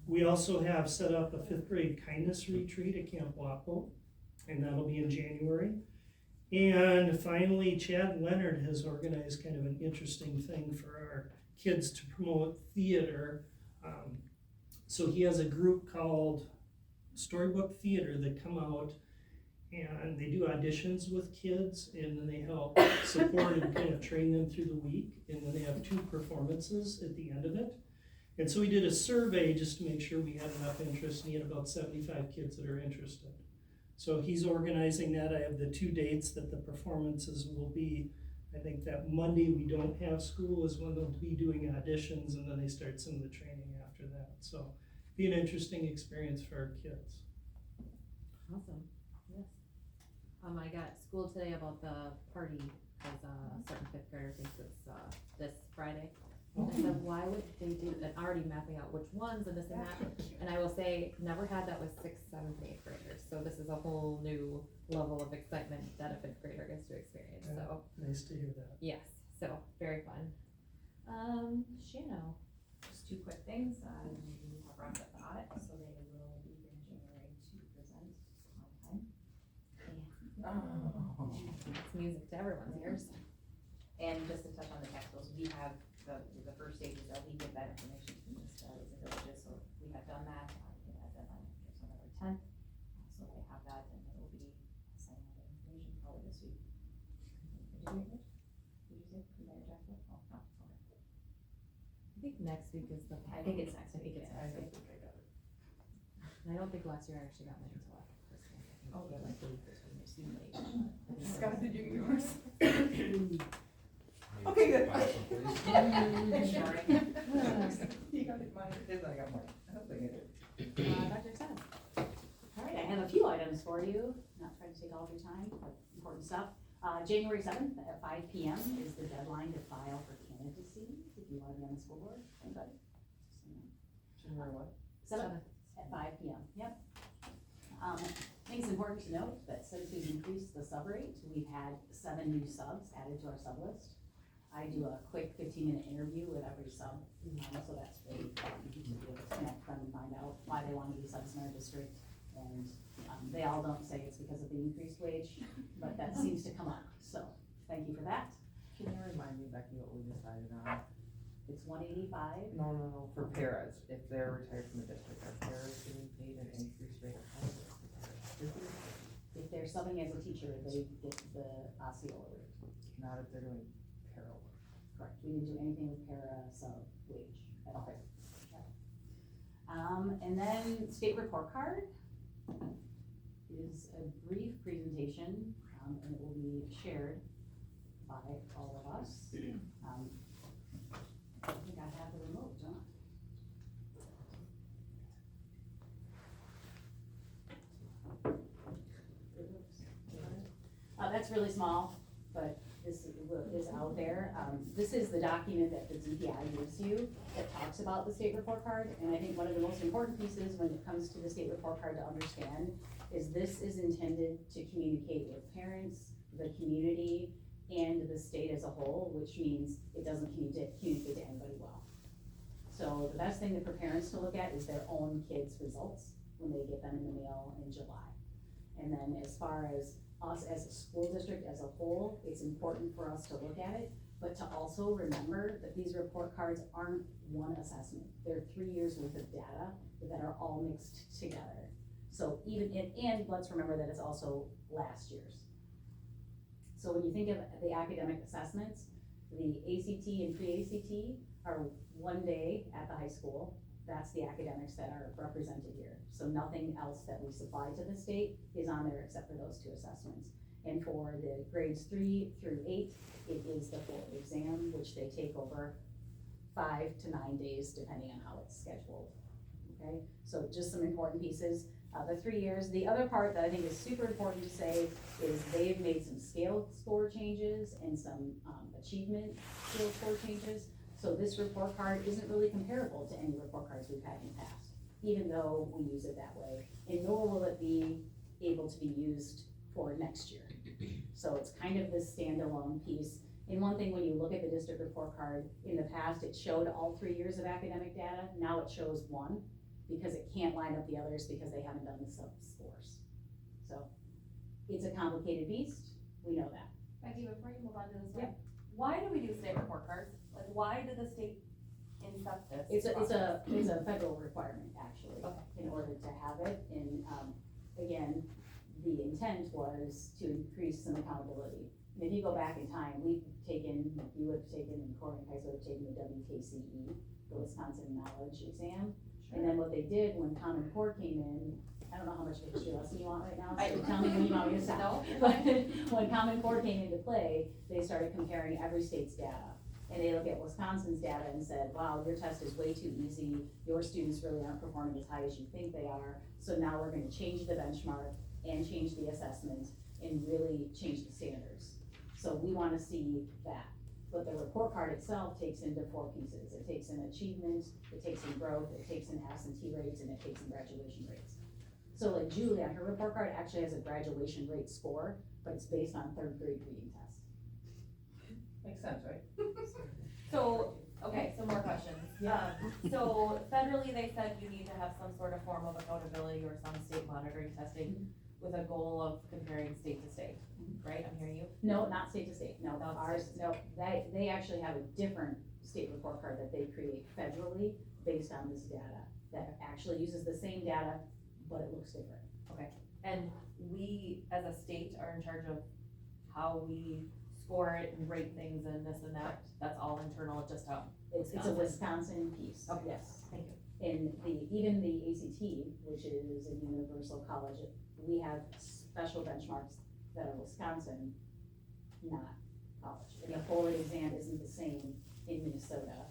We also have set up a 5th grade kindness retreat at Camp Wapo, and that'll be in January. And finally, Chad Leonard has organized kind of an interesting thing for our kids to promote theater. So he has a group called Storybook Theater that come out and they do auditions with kids, and then they help support and kind of train them through the week. And then they have 2 performances at the end of it. And so we did a survey just to make sure we had enough interest, and he had about 75 kids that are interested. So he's organizing that. I have the 2 dates that the performances will be. I think that Monday we don't have school is when they'll be doing auditions, and then they start some of the training after that. So be an interesting experience for our kids. Awesome, yes. I got school today about the party, because a certain 5th grader thinks it's this Friday. And I said, why would they do that? Already mapping out which ones and this and that. And I will say, never had that with 6th, 7th, and 8th graders. So this is a whole new level of excitement that a 5th grader gets to experience. Yeah, So nice to hear that. yes, so very fun. Shano. Just 2 quick things. We have wrapped up the audit, so they will be here in January to present on time. It's music to everyone's ears. And just to touch on the tax bills, we have the first stage is that we get that information to municipalities and villages, so we have done that. We have that deadline, it's November 10th. next week is the. I think it's next week, it's yeah. next week. And I don't think last year I actually got mine until after Christmas. I think we had like the week between your student late. Scott, did you get yours? Maybe Okay, good. file some, please. You got it, mine, it is, I got mine. I hope I get it. Dr. Seth. All right, I have a few items for you, not trying to take all of your time, but important stuff. January 7th at 5 p.m. is the deadline to file for candidacy, if you want to be on the school board, anybody? January what? 7th at 5 p.m., yep. I think it's important to note that since we've increased the sub rate, we've had 7 new subs added to our sub list. I do a quick 15-minute interview with every sub, so that's really fun to be able to connect them and find out why they want to be subs in our district. And they all don't say it's because of the increased wage, but that seems to come up, so thank you for that. Can you remind me, Becky, what we decided on? It's $185. No, for paras, if they're retired from the district, are paras getting paid an increased rate of how is it for paras? If they're subbing as a teacher, they get the Osceola rate. Not if they're doing para work. Correct, we didn't do anything with para sub wage at all. Okay. And then state report card is a brief presentation, and it will be shared by all of us. I think I have the remote, don't I? That's really small, but this is out there. This is the document that the DPI gives you that talks about the state report card, and I think one of the most important pieces when it comes to the state report card to understand is this is intended to communicate with parents, the community, and the state as a whole, which means it doesn't communicate to anybody well. So the best thing for parents to look at is their own kids' results when they get them in the mail in July. And then as far as us as a school district as a whole, it's important for us to look at it, but to also remember that these report cards aren't one assessment. They're 3 years worth of data that are all mixed together. So and let's remember that it's also last year's. So when you think of the academic assessments, the ACT and pre-ACT are 1 day at the high school. That's the academics that are represented here. So nothing else that we supply to the state is on there except for those 2 assessments. And for the grades 3 through 8, it is the full exam, which they take over 5 to 9 days, depending on how it's scheduled. Okay, so just some important pieces. The 3 years. The other part that I think is super important to say is they've made some scale score changes and some achievement scale score changes. So this report card isn't really comparable to any report cards we've had in the past, even though we use it that way. And nor will it be able to be used for next year. So it's kind of this standalone piece. And one thing, when you look at the district report card, in the past, it showed all 3 years of academic data. Now it shows 1, because it can't line up the others because they haven't done the sub scores. So it's a complicated beast, we know that. Becky, before you move on to this one, Yep. why do we do state report cards? Like, why did the state incept this? It's a process? federal requirement, actually, Okay. in order to have it. And again, the intent was to increase some accountability. And if you go back in time, you would have taken, and Corey and Kais would have taken the WKCE, the Wisconsin Knowledge Exam. And then what they did when Common Core came in, I don't know how much of a history lesson you want right now, so tell me when you want me to stop. But when Common Core came into play, they started comparing every state's data. And they look at Wisconsin's data and said, wow, your test is way too easy, your students really aren't performing as high as you think they are, so now we're gonna change the benchmark and change the assessment and really change the standards. So we wanna see that. But the report card itself takes into 4 pieces. It takes in achievement, it takes in growth, it takes in absentee rates, and it takes in graduation rates. So like Julie, on her report card actually has a graduation rate score, but it's based on 3rd grade reading test. Makes sense, right? So, okay, some more questions. Yeah. So federally, they said you need to have some sort of form of accountability or some state monitoring testing with a goal of comparing state to state, right? I'm hearing you? No, not state to state, no, Not ours, state to no, they actually have a different state report card that they create federally based on this data, that actually uses the same data, but it looks different. And we, as a state, are in charge of how we score it and rate things and this and that, that's all internal, just how. It's a Wisconsin piece, Oh, yes. thank you. And even the ACT, which is a universal college, we have special benchmarks that are Wisconsin, not college. And the forward exam isn't the same in Minnesota.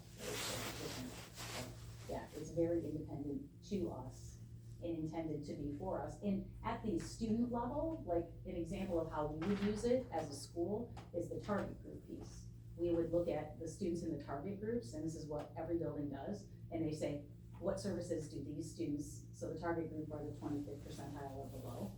Yeah, it's very independent to us and intended to be for us. And at the student level, like an example of how we would use it as a school is the target group piece. We would look at the students in the target groups, and this is what every building does, and they say, what services do these students, so the target group are the 25th percentile or below,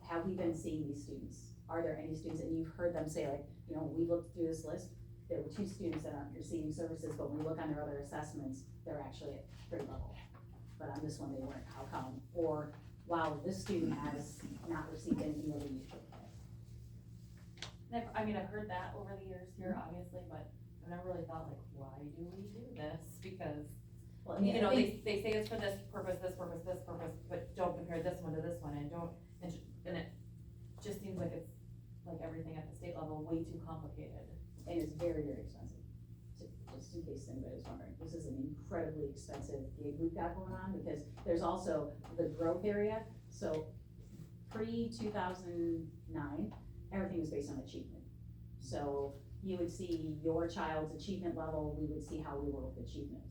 have we been seeing these students? Are there any students, and you've heard them say like, you know, we looked through this list, there were 2 students that aren't receiving services, but when we look on their other assessments, they're actually at grade level. But on this one, they weren't, how come? Or, wow, this student has not received anything over the year. I've heard that over the years here, obviously, but I've never really thought like, why do we do this? Because, Well, I mean, you I know, think- they say it's for this purpose, but don't compare this one to this one, and don't, and it just seems like it's, like everything at the state level, way too complicated. And it's very, very expensive. Just in case anybody was wondering, this is an incredibly expensive gig we've got going on, because there's also the growth area. So pre-2009, everything was based on achievement. So you would see your child's achievement level, we would see how we were with achievement.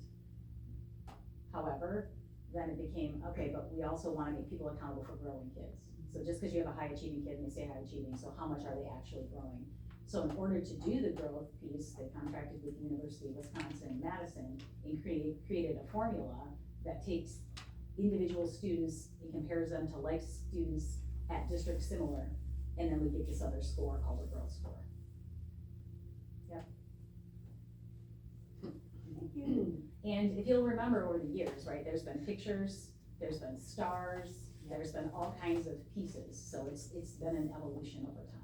However, then it became, okay, but we also wanna make people accountable for growing kids. So just because you have a high achieving kid and they say high achieving, so how much are they actually growing? So in order to do the growth piece, they contracted with the University of Wisconsin-Madison and created a formula that takes individual students and compares them to like students at districts similar, and then we get this other score called the growth score. Yep. Thank you. And if you'll remember over the years, right, there's been pictures, there's been stars, there's been all kinds of pieces, so it's been an evolution over time.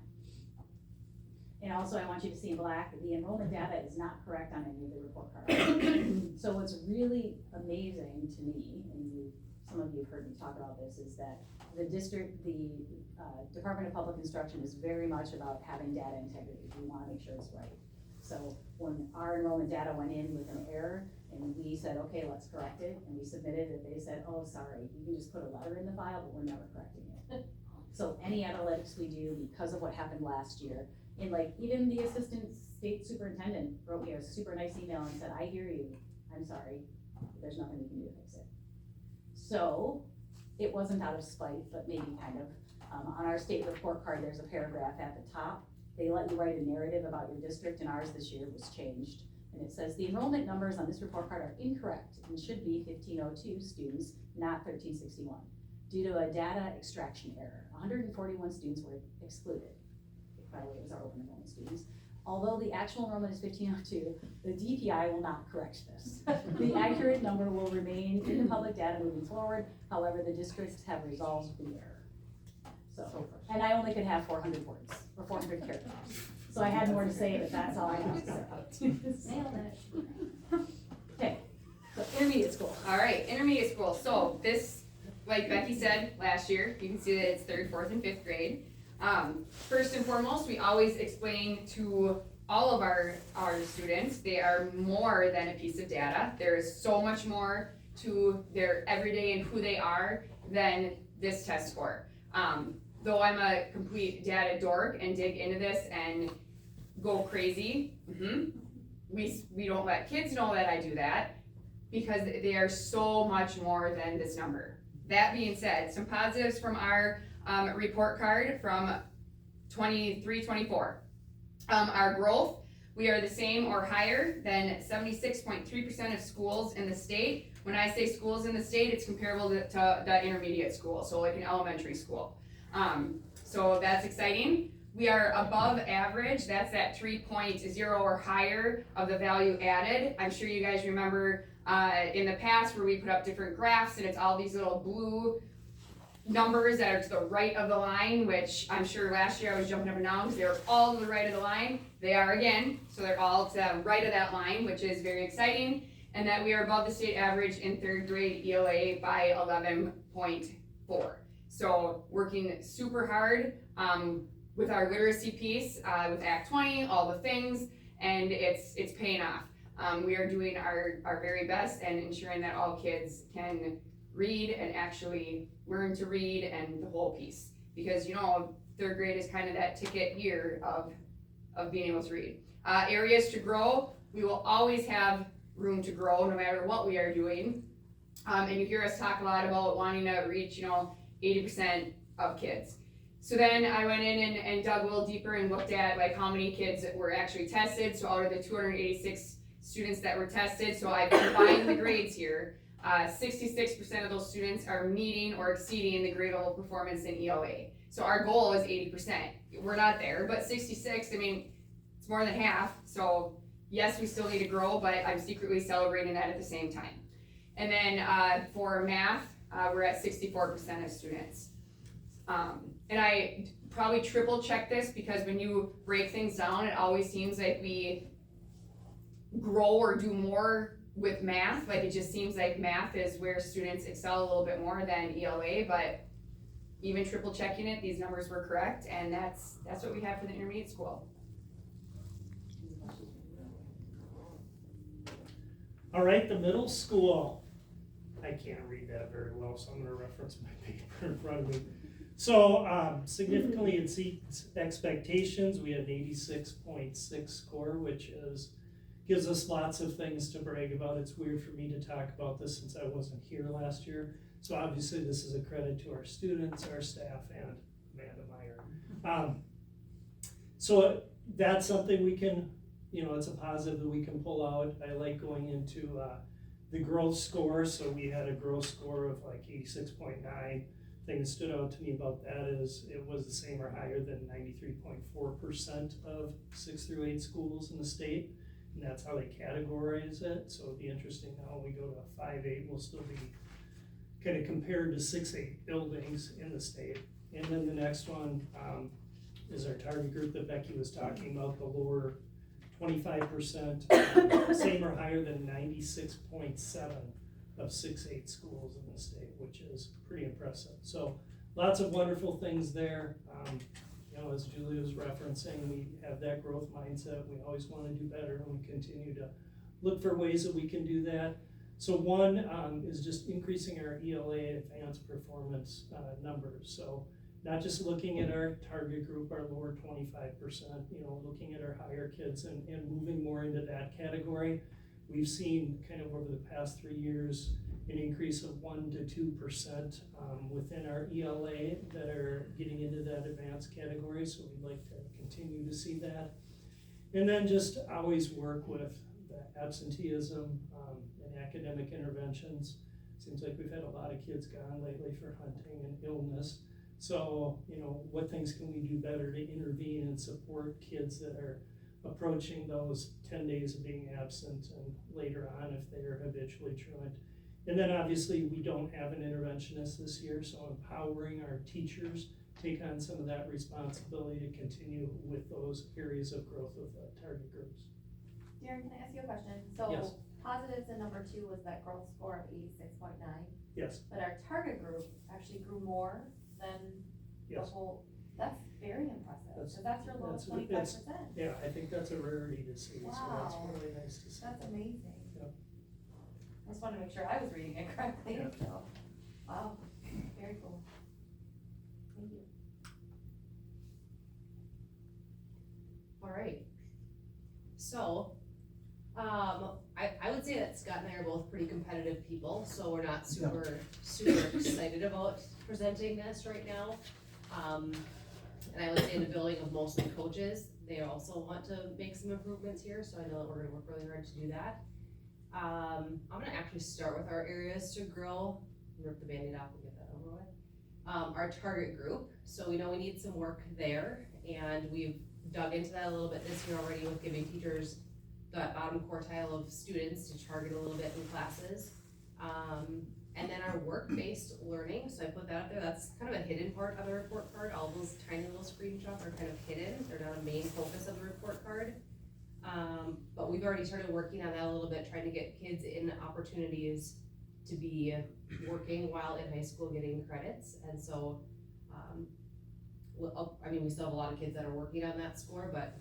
And also, I want you to see in black, the enrollment data is not correct on any of the report cards. So what's really amazing to me, and some of you have heard me talk about this, is that the Department of Public Instruction is very much about having data integrity. We wanna make sure it's right. So when our enrollment data went in with an error, and we said, okay, let's correct it, and we submitted it, they said, oh, sorry, you can just put a letter in the file, but we're never correcting it. So any analytics we do, because of what happened last year, and like, even the assistant state superintendent wrote me a super nice email and said, I hear you, I'm sorry, there's nothing we can do to fix it. So, it wasn't out of spite, but maybe kind of. On our state report card, there's a paragraph at the top. They let you write a narrative about your district, and ours this year was changed. And it says, the enrollment numbers on this report card are incorrect and should be 1502 students, not 1361. Due to a data extraction error, 141 students were excluded. By the way, it was our open enrollment students. Although the actual enrollment is 1502, the DPI will not correct this. The accurate number will remain in the public data moving forward. However, the districts have resolved the error. So, and I only could have 400 words, or 400 characters. So I had more to say, but that's all I have to say. Nailed it. Okay, so intermediate school. All right, intermediate school. So this, like Becky said last year, you can see that it's 3rd, 4th, and 5th grade. First and foremost, we always explain to all of our students, they are more than a piece of data. There is so much more to their everyday and who they are than this test score. Though I'm a complete data dork and dig into this and go crazy, we don't let kids know that I do that, because they are so much more than this number. That being said, some positives from our report card from 23-24. Our growth, we are the same or higher than 76.3% of schools in the state. When I say schools in the state, it's comparable to the intermediate school, so like an elementary school. So that's exciting. We are above average, that's that 3.0 or higher of the value added. I'm sure you guys remember in the past where we put up different graphs and it's all these little blue numbers that are to the right of the line, which I'm sure last year I was jumping up and down because they were all to the right of the line. They are again, so they're all to the right of that line, which is very exciting. And that we are above the state average in 3rd grade ELA by 11.4. So working super hard. with our literacy piece, with Act 20, all the things, and it's paying off. We are doing our very best and ensuring that all kids can read and actually learn to read and the whole piece. Because, you know, third grade is kind of that ticket year of being able to read. Areas to grow, we will always have room to grow no matter what we are doing. And you hear us talk a lot about wanting to reach, you know, 80% of kids. So then I went in and dug a little deeper and looked at like how many kids were actually tested. So out of the 286 students that were tested, so I combined the grades here, 66% of those students are meeting or exceeding the grade level performance in ELA. So our goal is 80%. We're not there, but 66, I mean, it's more than half. So yes, we still need to grow, but I'm secretly celebrating that at the same time. And then for math, we're at 64% of students. And I probably triple check this because when you break things down, it always seems like we grow or do more with math. Like it just seems like math is where students excel a little bit more than ELA, but even triple checking it, these numbers were correct, and that's what we have for the intermediate school. All right, the middle school. I can't read that very well, so I'm gonna reference my paper in front of me. So significantly exceeds expectations. We had an 86.6 score, which gives us lots of things to brag about. It's weird for me to talk about this since I wasn't here last year. So obviously this is a credit to our students, our staff, and Amanda Meyer. So that's something we can, you know, it's a positive that we can pull out. I like going into the growth score. So we had a growth score of like 86.9. Thing that stood out to me about that is it was the same or higher than 93.4% of 6 through 8 schools in the state, and that's how they categorize it. So it'll be interesting now when we go to a 5-8, we'll still be kind of compared to 6-8 buildings in the state. And then the next one is our target group that Becky was talking about, the lower 25%, same or higher than 96.7 of 6-8 schools in the state, which is pretty impressive. So lots of wonderful things there. You know, as Julie was referencing, we have that growth mindset. We always want to do better, and we continue to look for ways that we can do that. So one is just increasing our ELA advanced performance numbers. So not just looking at our target group, our lower 25%, you know, looking at our higher kids and moving more into that category. We've seen kind of over the past 3 years an increase of 1 to 2% within our ELA that are getting into that advanced category, so we'd like to continue to see that. And then just always work with the absenteeism and academic interventions. Seems like we've had a lot of kids gone lately for hunting and illness. So, you know, what things can we do better to intervene and support kids that are approaching those 10 days of being absent and later on if they are habitually truant. And then obviously we don't have an interventionist this year, so empowering our teachers take on some of that responsibility to continue with those areas of growth with target groups. Darren, can I ask you a question? So Yes. positives in number 2 was that growth score of 86.9, Yes, but our target group actually grew more than the yes. whole. That's very impressive, because that's your lowest That's- 25%. Yeah, I think that's a rarity to see, so that's Wow. really nice to see. That's amazing. Yep. I just wanted to make sure I was reading it correctly, Yeah. so, wow, very cool. Thank you. All right. So, I would say that Scott and I are both pretty competitive people, so we're not super excited about presenting this right now. And I would say the building of most of the coaches, they also want to make some improvements here, so I know that we're gonna work really hard to do that. I'm gonna actually start with our areas to grow, rip the Band-Aid off and get that over with. Our target group, so we know we need some work there, and we've dug into that a little bit this year already with giving teachers that bottom quartile of students to target a little bit in classes. And then our work-based learning, so I put that up there, that's kind of a hidden part of the report card. All those tiny little screenshots are kind of hidden, they're not a main focus of the report card. But we've already started working on that a little bit, trying to get kids in opportunities to be working while in high school getting credits. And so I mean, we still have a lot of kids that are working on that score, but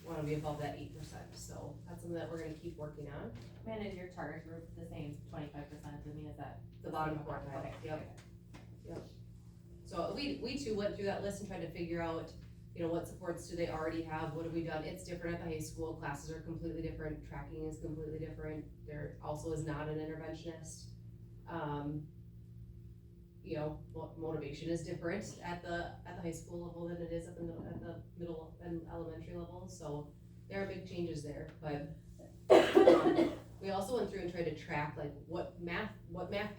wanna be above that 8%, so that's something that we're gonna keep working on. Man, is your target group the same, 25%, I mean, is that? The bottom quartile, Okay. yep. So we too went through that list and tried to figure out, you know, what supports do they already have, what have we done? It's different at the high school, classes are completely different, tracking is completely different, there also is not an interventionist. You know, motivation is different at the high school level than it is at the middle and elementary level, so there are big changes there, but we also went through and tried to track like what math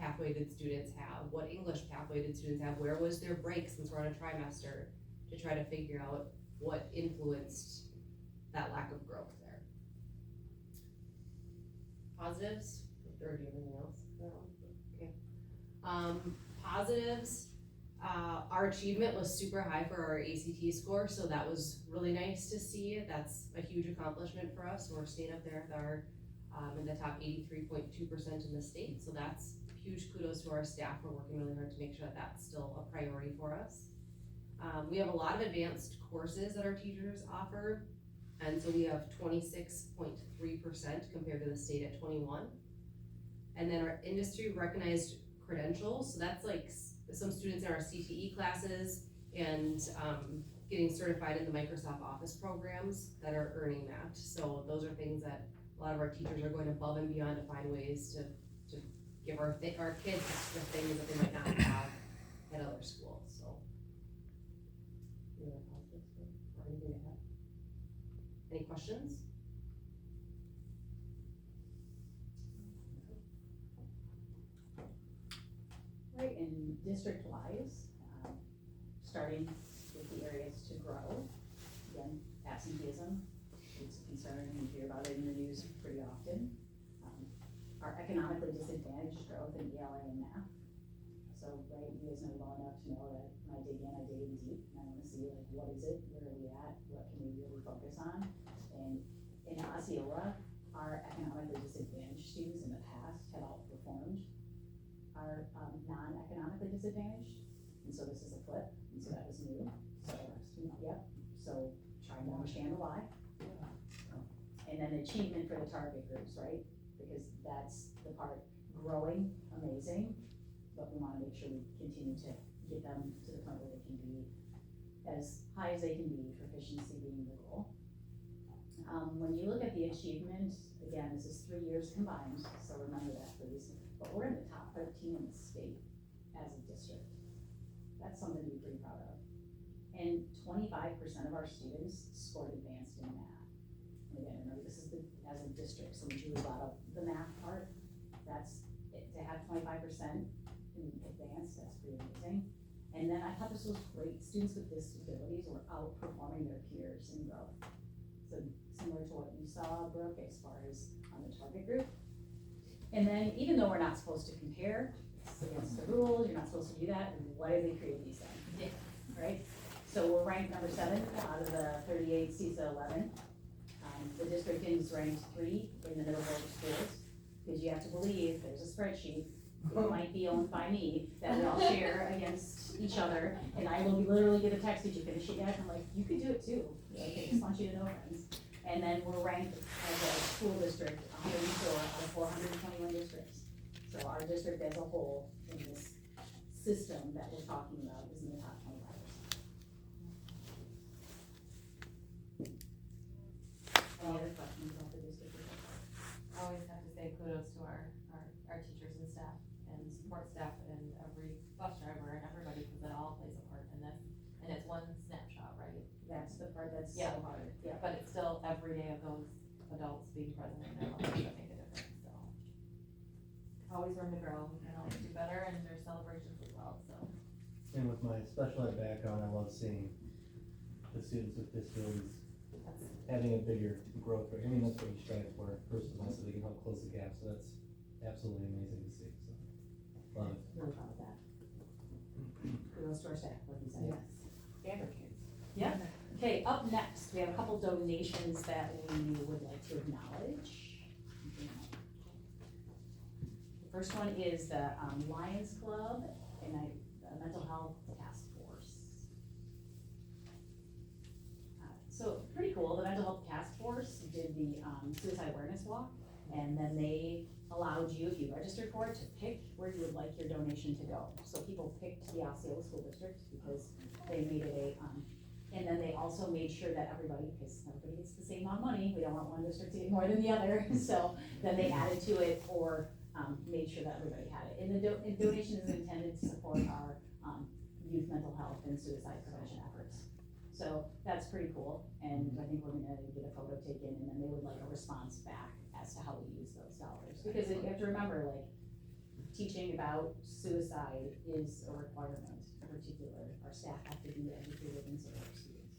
pathway did students have, what English pathway did students have, where was their break since we're on a trimester, to try to figure out what influenced that lack of growth there. Positives, or do you have anything else? No? Okay. Positives, our achievement was super high for our ACT score, so that was really nice to see. That's a huge accomplishment for us. We're staying up there with our, in the top 83.2% in the state, so that's huge kudos to our staff. We're working really hard to make sure that that's still a priority for us. We have a lot of advanced courses that our teachers offer, and so we have 26.3% compared to the state at 21. And then our industry recognized credentials, so that's like some students in our CTE classes and getting certified in the Microsoft Office programs that are earning that. So those are things that a lot of our teachers are going above and beyond to find ways to give our kids extra things that they might not have at other schools, so. Any other positives or anything to add? Any questions? Right, and district-wise, starting with the areas to grow, again, absenteeism, it's a concern, and you hear about it in the news pretty often. Our economically disadvantaged growth in ELA and math. So, right, you guys know well enough to know that when I dig in deep, and I wanna see like, what is it, where are we at, what can we really focus on? And in Osceola, our economically disadvantaged students in the past have outperformed are non-economically disadvantaged, and so this is a flip, and so that was new, so, yep, so trying to understand the why. And then achievement for the target groups, right, because that's the part, growing, amazing, but we wanna make sure we continue to get them to the point where they can be as high as they can be, proficiency being the goal. When you look at the achievement, again, this is 3 years combined, so remember that please, but we're in the top 13 in the state as a district. That's something to be pretty proud of. And 25% of our students scored advanced in math. And again, remember this is as a district, so we Julie brought up the math part. That's, to have 25% in advanced, that's pretty amazing. And then I thought this was great, students with disabilities were outperforming their peers in growth. So similar to what you saw, Brooke, as far as on the target group. And then, even though we're not supposed to compare, it's against the rules, you're not supposed to do that, why do they create these things? Yeah. Right? So we're ranked number 7 out of the 38 CISA 11. The district is ranked 3 in the middle of the schools, because you have to believe there's a spreadsheet, it might be owned by me, that we all share against each other, and I will literally get a text, did you finish it yet? I'm like, you could do it too, like, I just want you to know, friends. And then we're ranked as a school district 104 out of 421 districts. So our district as a whole in this system that we're talking about is in the top 25%. Any other questions about the district? I always have to say kudos to our teachers and staff and support staff and every bus driver and everybody, because it all plays a part in this. And it's one snapshot, right? That's the part that's so Yeah. hard. Yeah. But it's still every day of those adults being present in their lives that make a difference, so. Always room to grow and always do better, and there's celebrations as well, so. And with my special ed background, I love seeing the students with disabilities having a bigger growth rate. I mean, that's what you strive for, versus also they can help close the gap, so that's absolutely amazing to see, so. Love it. Really proud of that. Kudos to our staff, like you said. Yes. And our kids. Yeah. Okay, up next, we have a couple donations that we would like to acknowledge. The first one is the Lions Club and the Mental Health Task Force. So pretty cool, the mental health task force did the suicide awareness walk, and then they allowed you, if you registered for it, to pick where you would like your donation to go. So people picked the Osceola School District because they made it and then they also made sure that everybody, because everybody gets the same amount of money, we don't want one district to get more than the other, so then they added to it or made sure that everybody had it. And the donation is intended to support our youth mental health and suicide prevention efforts. So that's pretty cool, and I think we're gonna get a photo taken, and then they would like a response back as to how we use those dollars. Because you have to remember, like, teaching about suicide is a requirement. In particular, our staff have to be educated and support students.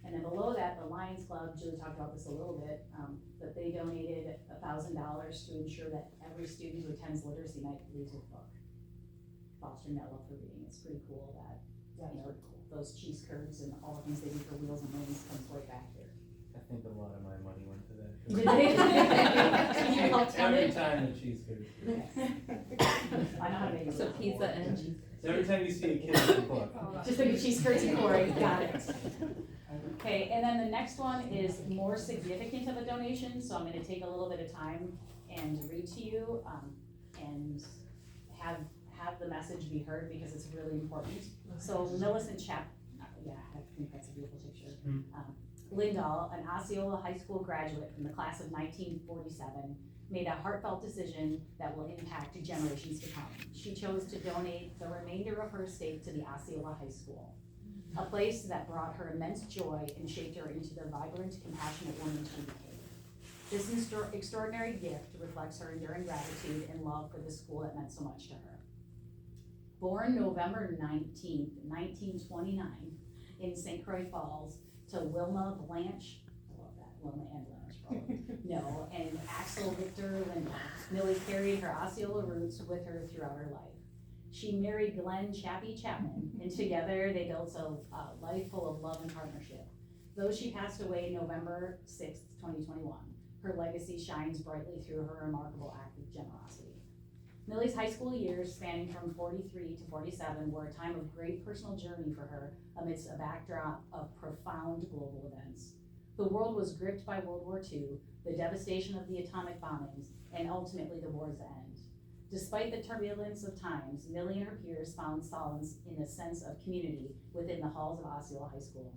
And then below that, the Lions Club, Julie talked about this a little bit, but they donated $1,000 to ensure that every student who attends literacy night leaves with a book, fostering that love for reading. It's pretty cool that, you know, those cheese curds and all the things they do for Wheels and Wings comes right back here. I think a lot of my money went to that. Did they? Can you help fund Every it? time the cheese curds. I know how to make it. So pizza and cheese. So every time you see a kid with a book. Just like a cheese curds and Cory, got it. Okay, and then the next one is more significant of a donation, so I'm gonna take a little bit of time and read to you, and have the message be heard because it's really important. So Millicent yeah, I think that's a beautiful picture. Lindahl, an Osceola High School graduate from the class of 1947, made a heartfelt decision that will impact generations to come. She chose to donate the remainder of her estate to the Osceola High School, a place that brought her immense joy and shaped her into the vibrant, compassionate woman she became. This extraordinary gift reflects her enduring gratitude and love for the school that meant so much to her. Born November 19th, 1929, in St. Croix Falls, to Wilma Blanche, I love that, Wilma and Blanche, probably, no, and Axel Victor Lindahl. Millie carried her Osceola roots with her throughout her life. She married Glenn Chappie Chapman, and together they built a life full of love and partnership. Though she passed away November 6th, 2021, her legacy shines brightly through her remarkable act of generosity. Millie's high school years, spanning from 43 to 47, were a time of great personal journey for her amidst a backdrop of profound global events. The world was gripped by World War II, the devastation of the atomic bombings, and ultimately the war's end. Despite the turbulence of times, Millie and her peers found solace in a sense of community within the halls of Osceola High School.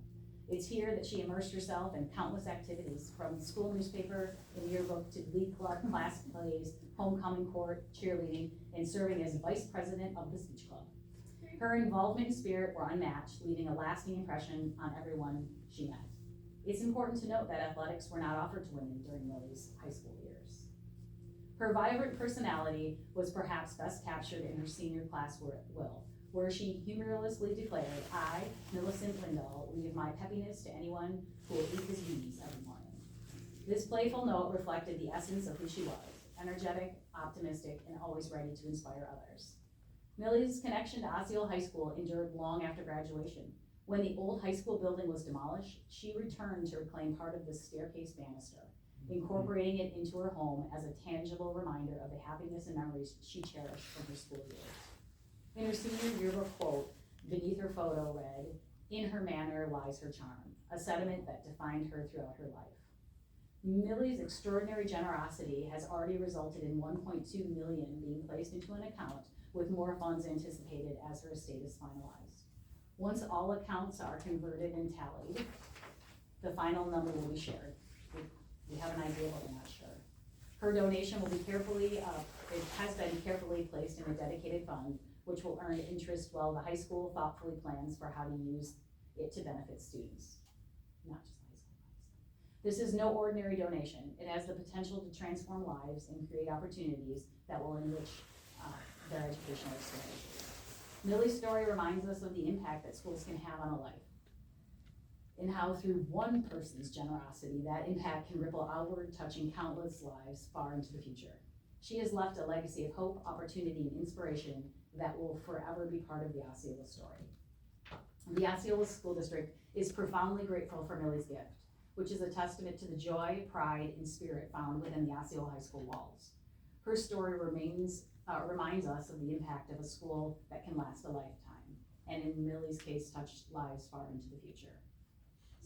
It's here that she immersed herself in countless activities, from school newspaper and yearbook to league club, class plays, homecoming court, cheerleading, and serving as vice president of the speech club. Her involvement and spirit were unmatched, leaving a lasting impression on everyone she met. It's important to note that athletics were not offered to women during Millie's high school years. Her vibrant personality was perhaps best captured in her senior class will, where she humorously declared, "I, Millicent Lindahl, leave my peppiness to anyone who will eat his Wheaties every morning." This playful note reflected the essence of who she was, energetic, optimistic, and always ready to inspire others. Millie's connection to Osceola High School endured long after graduation. When the old high school building was demolished, she returned to reclaim part of the staircase banister, incorporating it into her home as a tangible reminder of the happiness and memories she cherished from her school years. In her senior yearbook quote, beneath her photo read, "In her manner lies her charm," a sentiment that defined her throughout her life. Millie's extraordinary generosity has already resulted in $1.2 million being placed into an account, with more funds anticipated as her estate is finalized. Once all accounts are converted and tallied, the final number will be shared. We have an idea, but we're not sure. Her donation will be it has been carefully placed in a dedicated fund, which will earn interest while the high school thoughtfully plans for how to use it to benefit students, not just the high school. This is no ordinary donation. It has the potential to transform lives and create opportunities that will enrich their educational experiences. Millie's story reminds us of the impact that schools can have on a life, and how through one person's generosity, that impact can ripple outward, touching countless lives far into the future. She has left a legacy of hope, opportunity, and inspiration that will forever be part of the Osceola story. The Osceola School District is profoundly grateful for Millie's gift, which is a testament to the joy, pride, and spirit found within the Osceola High School walls. Her story reminds us of the impact of a school that can last a lifetime, and in Millie's case, touch lives far into the future.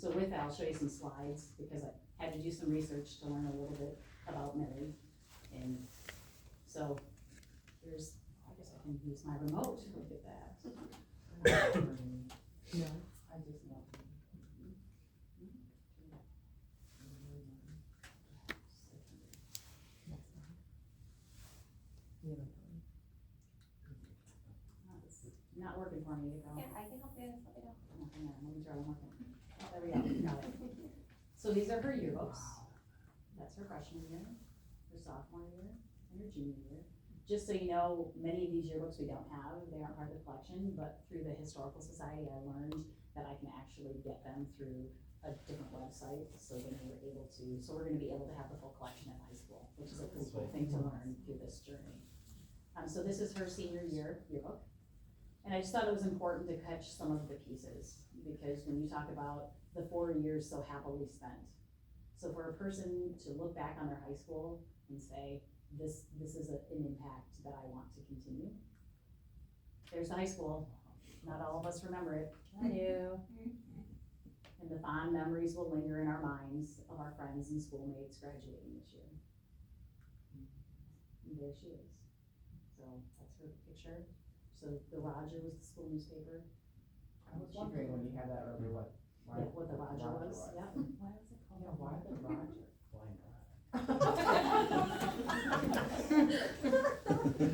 So with that, I'll show you some slides, because I had to do some research to learn a little bit about Mary. And so, here's, I guess I can use my remote to look at that. No, I just know. Not working for me, you know. Yeah, I can help you, just let me know. Oh, hang on, let me try one more thing. Oh, there we go, got it. So these are her yearbooks. That's her freshman year, her sophomore year, and her junior year. Just so you know, many of these yearbooks we don't have, they aren't part of the collection, but through the Historical Society, I learned that I can actually get them through a different website, so then we were able to, so we're gonna be able to have the full collection at high school, which is a pretty cool thing to learn through this journey. So this is her senior year yearbook. And I just thought it was important to catch some of the pieces, because when you talk about the 4 years so happily spent. So for a person to look back on their high school and say, this is an impact that I want to continue. There's the high school, not all of us remember it. I do. And the fond memories will linger in our minds of our friends and schoolmates graduating this year. And there she is. So that's her picture. So the Roger was the school newspaper. I was wondering when you had that earlier, what the Roger was, yeah. Why was it called? Yeah, why the Roger? Why not?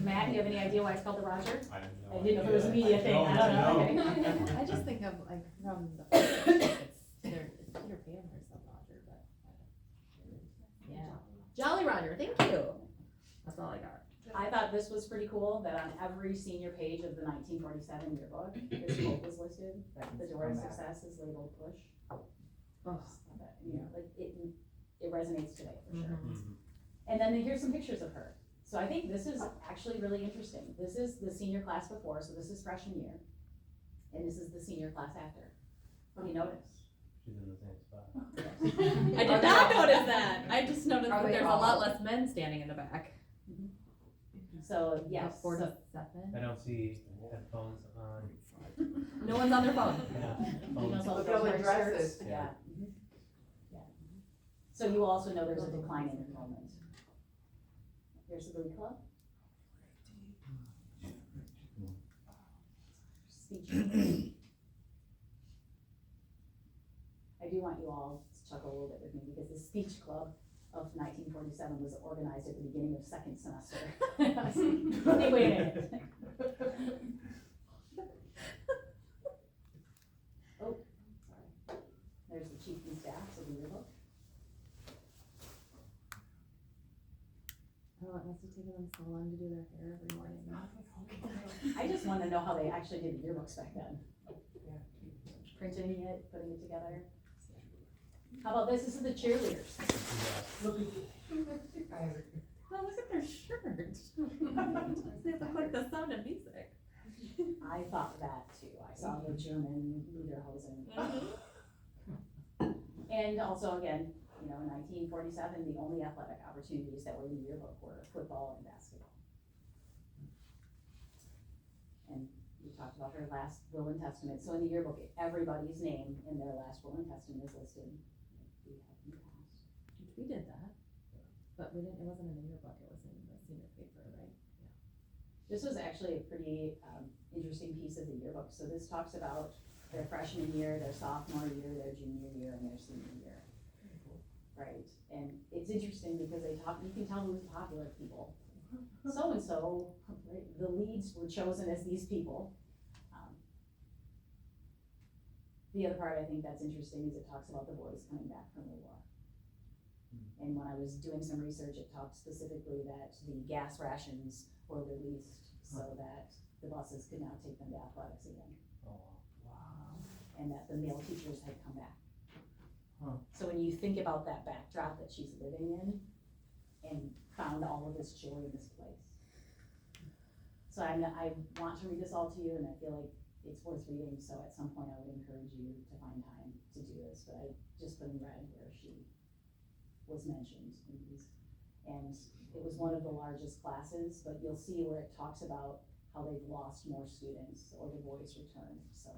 Matt, you have any idea why it's called the Roger? I have I didn't know if it was a media thing, I don't know, okay. I just think of like from the, it's Peter Pan or some Roger, but. Yeah. Jolly Roger, thank you. That's all I got. I thought this was pretty cool, that on every senior page of the 1947 yearbook, this quote was listed, the door of success is labeled push. Oh. You know, like it resonates today for sure. Mhm. And then here's some pictures of her. So I think this is actually really interesting. This is the senior class before, so this is freshman year. And this is the senior class after. What do you notice? She's in the same spot. I did not notice that. I just noticed Are that they there's a all- lot less men standing in the back. So, yes. About 47. I don't see headphones on. No one's on their phone. Yeah. You know, so Look those at all the white dresses. shirts, yeah. Mhm. Yeah. So you also know there's a decline in enrollment. Here's the Glee Club. Speech. I do want you all to chuckle a little bit with me, because the speech club of 1947 was organized at the beginning of second semester. Hey, wait a minute. Oh, sorry. There's the chief and staff, so the yearbook. Oh, it must have taken them so long to do their hair every morning. I just wanna know how they actually did the yearbooks back then. Printing it, putting it together. How about this? This is the cheerleaders. Oh, look at their shirts. They look like the Sound of Music. I thought that too. I saw the German Lederhosen. And also, again, you know, in 1947, the only athletic opportunities that were in the yearbook were football and basketball. And we talked about her last will and testament. So in the yearbook, everybody's name in their last will and testament is listed. We have in the past. We did that. But we didn't, it wasn't in the yearbook, it was in the senior paper, right? This was actually a pretty interesting piece of the yearbook. So this talks about their freshman year, their sophomore year, their junior year, and their senior year. Right, and it's interesting because they talk, you can tell who's popular people. So-and-so, right, the leads were chosen as these people. The other part I think that's interesting is it talks about the boys coming back from the war. And when I was doing some research, it talked specifically that the gas rations were released so that the buses could now take them to athletics again. Oh, wow. And that the male teachers had come back. Huh. So when you think about that backdrop that she's living in and found all of this joy in this place. So I want to read this all to you, and I feel like it's worth reading, so at some point I would encourage you to find time to do this, but I just put in red where she was mentioned in these. And it was one of the largest classes, but you'll see where it talks about how they've lost more students or the boys returned, so.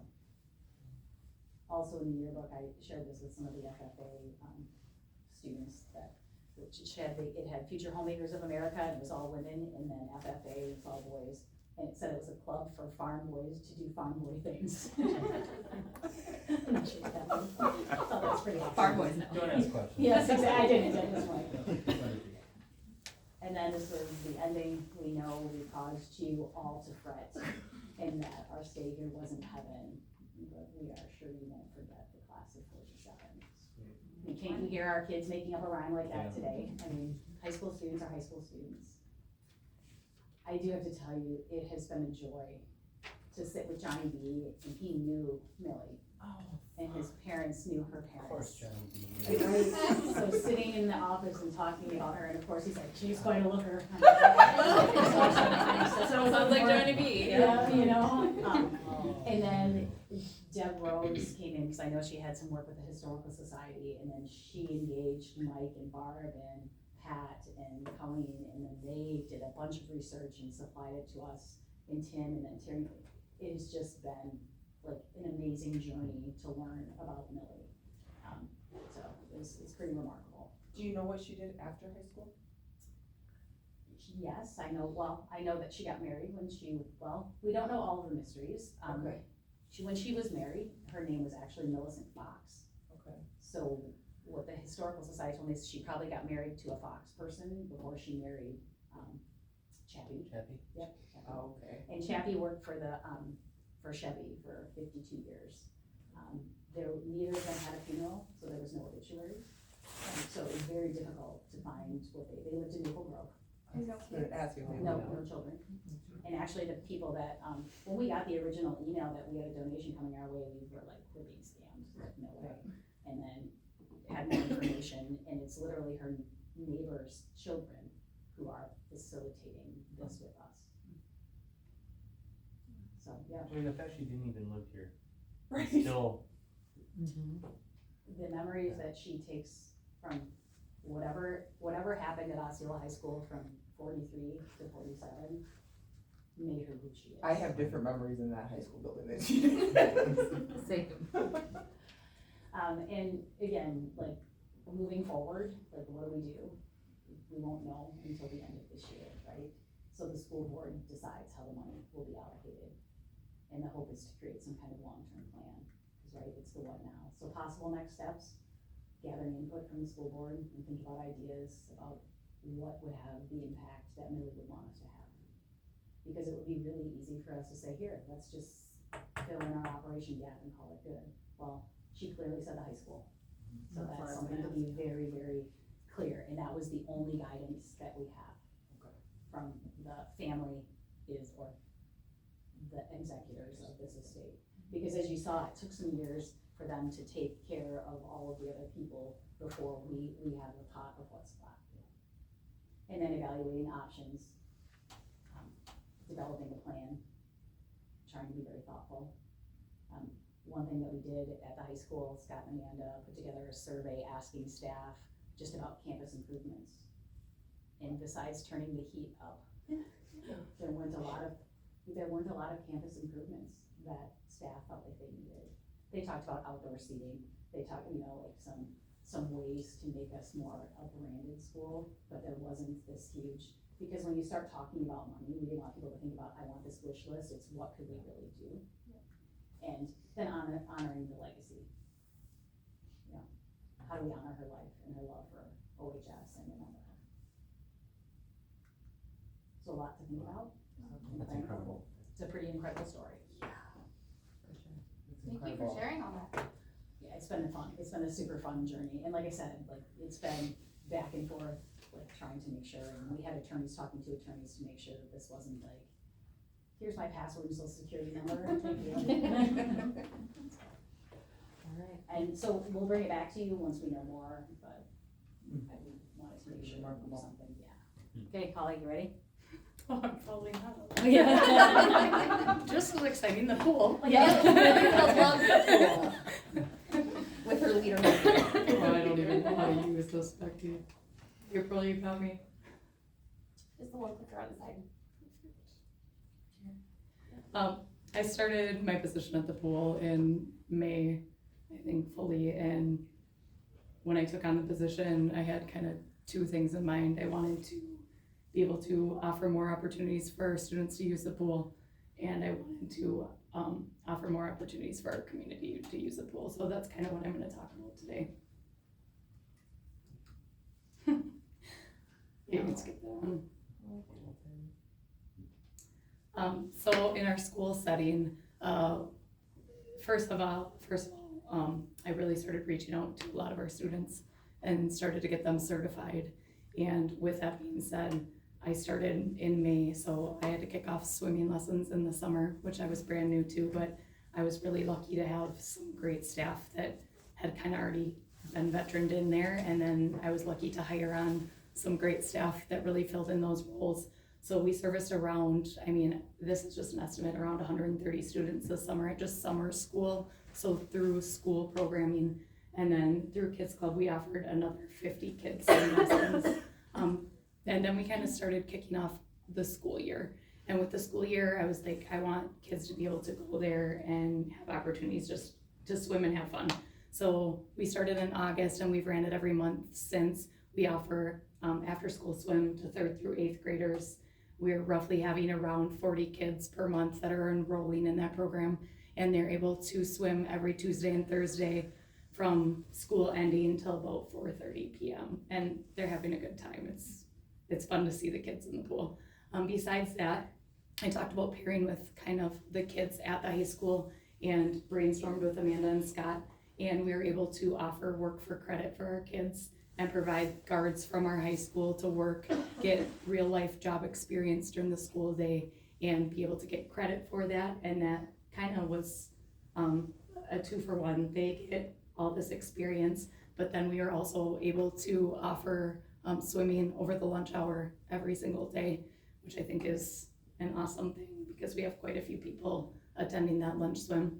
Also in the yearbook, I shared this with some of the FFA, students that, which it had Future Homemakers of America, and it was all women, and then FFA, it was all boys. And it said it was a club for farm boys to do farm boy things. I'm not sure what that means. I thought that's pretty awesome. Farm boys know. Don't ask questions. Yes, exactly, I didn't at this point. And then this was the ending. We know we caused you all to fret, and that our stay here wasn't heaven, but we are sure you won't forget the class of 47. We can't hear our kids making up a rhyme like that today. I mean, high school students are high school students. I do have to tell you, it has been a joy to sit with Johnny B, and he knew Millie. And his parents knew her parents. Of course, Johnny B. Right, so sitting in the office and talking about her, and of course he's like, she's going to look her. Sounds like Johnny B. Yeah, you know, and then Deb Rose came in, because I know she had some work with the Historical Society, and then she engaged Mike and Barb and Pat and Colleen, and then they did a bunch of research and supplied it to us, and Tim, and then Terry. It has just been like an amazing journey to learn about Millie. So it's pretty remarkable. Do you know what she did after high school? Yes, I know that she got married when we don't know all of the mysteries. Okay. When she was married, her name was actually Millicent Fox. Okay. So what the Historical Society told me is she probably got married to a Fox person before she married, Chappie. Happy? Yep. Chappie. Oh, okay. And Chappie worked for for Chevy for 52 years. Neither of them had a funeral, so there was no obituary. So it was very difficult to find what they lived in Maple Grove. I was gonna ask you. No children. And actually the people that, when we got the original email that we had a donation coming our way, we were like, we're being scammed, like, no way. And then had more information, and it's literally her neighbor's children who are facilitating this with us. So, yeah. I mean, the fact she didn't even live here, Right. still, The memories that she takes from whatever happened at Osceola High School from 43 to 47 made her who she is. I have different memories in that high school building than she did. Same. And again, like, moving forward, like, what do? We won't know until the end of this year, right? So the school board decides how the money will be allocated. And the hope is to create some kind of long-term plan, because, right, it's the what now. So possible next steps, gathering input from the school board and think about ideas about what would have the impact that Millie would want us to have. Because it would be really easy for us to say, here, let's just fill in our operation gap and call it good. Well, she clearly said the high school. So that's something to be very, very clear, and that was the only guidance that we have from the family or the executors of this estate. Because as you saw, it took some years for them to take care of all of the other people before we have the pot of what's left. And then evaluating options, developing a plan, trying to be very thoughtful. One thing that we did at the high school, Scott and Amanda put together a survey asking staff just about campus improvements. And besides turning the heat up, there weren't a lot of campus improvements that staff felt like they needed. They talked about outdoor seating, they talked, like some ways to make us more a branded school, but there wasn't this huge, because when you start talking about money, we didn't want people to think about, I want this wish list, it's what could we really do? And then honoring the legacy. How do we honor her life and her love for OHS and remember her? So a lot to think about. that's incredible. It's a pretty incredible story. Thank you for sharing all that. Yeah, it's been fun. It's been a super fun journey. And like I said, like, it's been back and forth, like, trying to make sure, and we had attorneys talking to attorneys to make sure that this wasn't like, here's my password and social security number, thank you. All right. And so we'll bring it back to you once we know more, but I wanted to make sure there was something, yeah. Okay, Holly, you ready? Oh, I'm probably not. Yeah. Just as exciting, the pool. Yeah. Love the pool. With her leader. Oh, I don't even know how to use this, Becky. April, you got me? Just the one clicker on the side. I started my position at the pool in May I think fully, and when I took on the position, I had kind of two things in mind. I wanted to be able to offer more opportunities for students to use the pool, and I wanted to offer more opportunities for our community to use the pool. So that's kind of what I'm going to talk about today. You can skip that one. So in our school setting, first of all, I really started reaching out to a lot of our students and started to get them certified. And with that being said, I started in May, so I had to kick off swimming lessons in the summer, which I was brand new to, but I was really lucky to have some great staff that had kind of already been veteraned in there. And then I was lucky to hire on some great staff that really filled in those roles. So we serviced around, I mean, this is just an estimate, around 130 students this summer at just summer school. So through school programming, and then through Kids Club, we offered another 50 kids in lessons. And then we kind of started kicking off the school year. And with the school year, I was like, I want kids to be able to go there and have opportunities just to swim and have fun. So we started in August, and we've ran it every month since. We offer after school swim to 3rd through 8th graders. We're roughly having around 40 kids per month that are enrolling in that program, and they're able to swim every Tuesday and Thursday from school ending until about 4:30 p.m. and they're having a good time. It's fun to see the kids in the pool. Besides that, I talked about pairing with kind of the kids at the high school and brainstormed with Amanda and Scott, and we were able to offer work for credit for our kids and provide guards from our high school to work, get real life job experience during the school day, and be able to get credit for that. And that kind of was a 2-for-1. They get all this experience, but then we are also able to offer swimming over the lunch hour every single day, which I think is an awesome thing because we have quite a few people attending that lunch swim.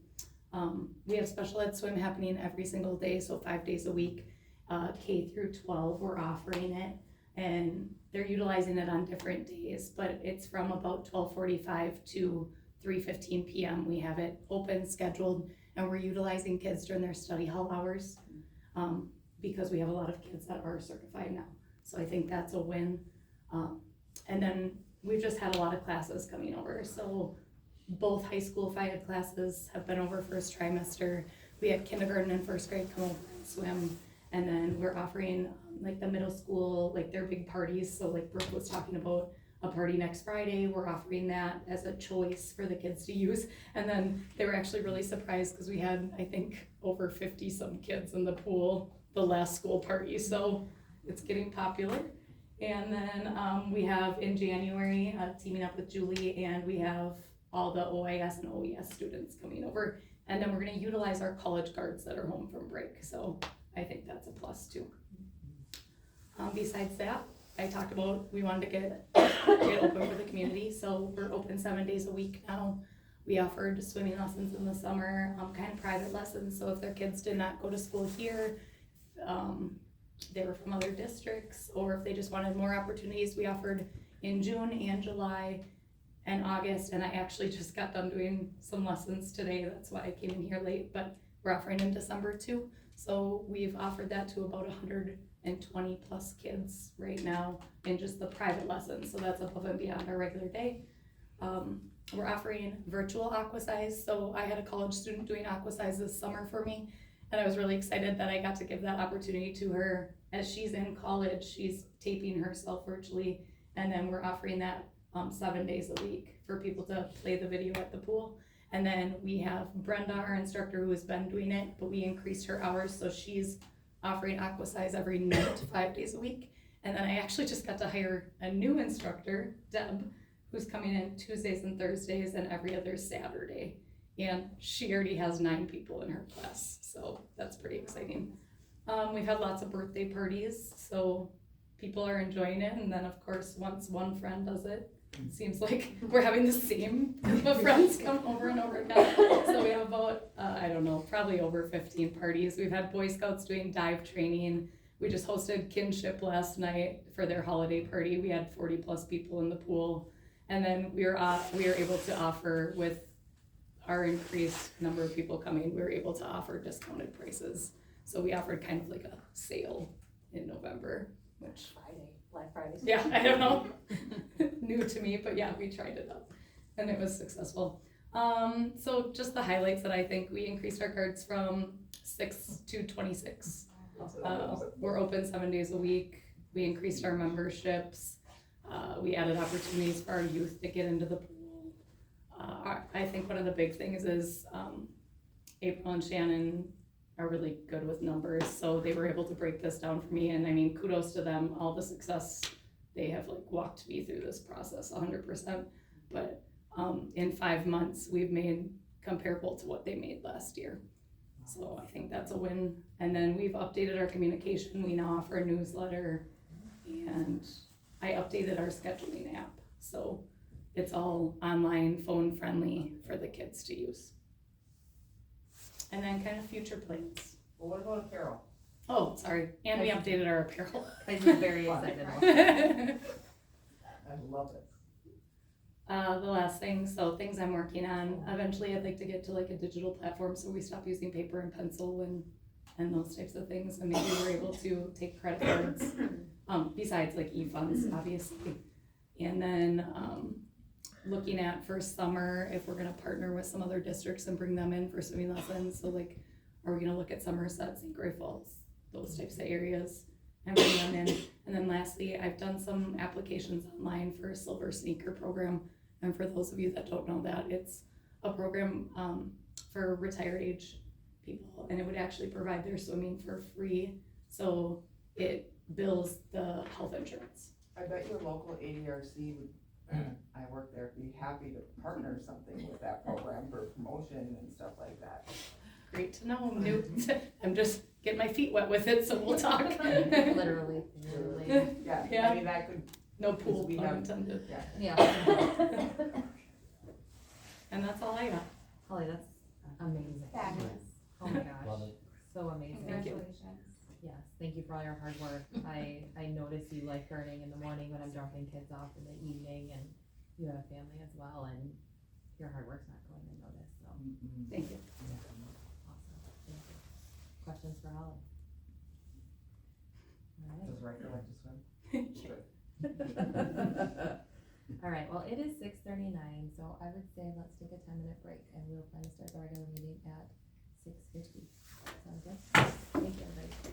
We have special ed swim happening every single day, so 5 days a week. K through 12, we're offering it, and they're utilizing it on different days, but it's from about 12:45 to 3:15 p.m. We have it open, scheduled, and we're utilizing kids during their study hall hours because we have a lot of kids that are certified now. So I think that's a win. And then we've just had a lot of classes coming over. So both high school Phi Ed classes have been over first trimester. We had kindergarten and first grade come over and swim. And then we're offering like the middle school, like their big parties. So like Brooke was talking about a party next Friday. We're offering that as a choice for the kids to use. And then they were actually really surprised because we had, I think, over 50 some kids in the pool the last school party. So it's getting popular. And then we have in January teaming up with Julie, and we have all the OIS and OES students coming over. And then we're going to utilize our college guards that are home from break. So I think that's a plus too. Besides that, I talked about we wanted to get open for the community, so we're open 7 days a week now. We offered swimming lessons in the summer, kind of private lessons, so if their kids did not go to school here, they were from other districts, or if they just wanted more opportunities, we offered in June and July and August, and I actually just got done doing some lessons today, that's why I came in here late, but we're offering in December too. So we've offered that to about 120 plus kids right now in just the private lessons. So that's above and beyond our regular day. We're offering virtual aquasize. So I had a college student doing aquasize this summer for me, and I was really excited that I got to give that opportunity to her. As she's in college, she's taping herself virtually, and then we're offering that 7 days a week for people to play the video at the pool. And then we have Brenda, our instructor, who has been doing it, but we increased her hours, so she's offering aquasize every night, 5 days a week. And then I actually just got to hire a new instructor, Deb, who's coming in Tuesdays and Thursdays and every other Saturday. And she already has 9 people in her class, so that's pretty exciting. We've had lots of birthday parties, so people are enjoying it. And then of course, once one friend does it, it seems like we're having the same group of friends come over and over again. So we have about, I don't know, probably over 15 parties. We've had Boy Scouts doing dive training. We just hosted kinship last night for their holiday party. We had 40 plus people in the pool. And then we were able to offer with our increased number of people coming, we were able to offer discounted prices. So we offered kind of like a sale in November, which, Black Friday. yeah, I don't know, new to me, but yeah, we tried it out and it was successful. So just the highlights that I think, we increased our cards from 6 to 26. We're open 7 days a week. We increased our memberships. We added opportunities for our youth to get into the pool. I think one of the big things is April and Shannon are really good with numbers, so they were able to break this down for me, and I mean, kudos to them, all the success. They have like walked me through this process 100%, but in 5 months, we've made comparable to what they made last year. So I think that's a win. And then we've updated our communication. We now offer a newsletter, and I updated our scheduling app. So it's all online, phone friendly for the kids to use. And then kind of future plans. Well, what about apparel? Oh, sorry. And we updated our apparel. I was very excited about I love it. The last thing, so things I'm working on, eventually I'd like to get to like a digital platform so we stop using paper and pencil and those types of things, and maybe we're able to take credit cards, besides like e-funds, obviously. And then looking at for summer, if we're gonna partner with some other districts and bring them in for swimming lessons, so like, are we gonna look at Somerset, St. Croix Falls, those types of areas, and bring them in. And then lastly, I've done some applications online for a silver sneaker program. And for those of you that don't know that, it's a program for retired age people, and it would actually provide their swimming for free. So it bills the health insurance. I bet your local ADRC would, I work there, be happy to partner something with that program for promotion and stuff like that. Great to know. I'm new. I'm just getting my feet wet with it, so we'll talk. Literally. Yeah, Yeah. I mean, that could, No pool, we pun have- intended. yeah. Yeah. And that's all I got. Holly, that's amazing. Fabulous. Oh my gosh, Love it. so amazing. Congratulations. Yes, thank you for all your hard work. I notice you lifeguarding in the morning when I'm dropping kids off in the evening, and you have a family as well, and your hard work's not going unnoticed, so Thank you. awesome, thank you. Questions for Holly? Does Riker like to swim? All right, well, it is 6:39, so I would say let's take a 10-minute break, and we'll plan to start the regular meeting at 6:50. Sound good? Thank you, everybody.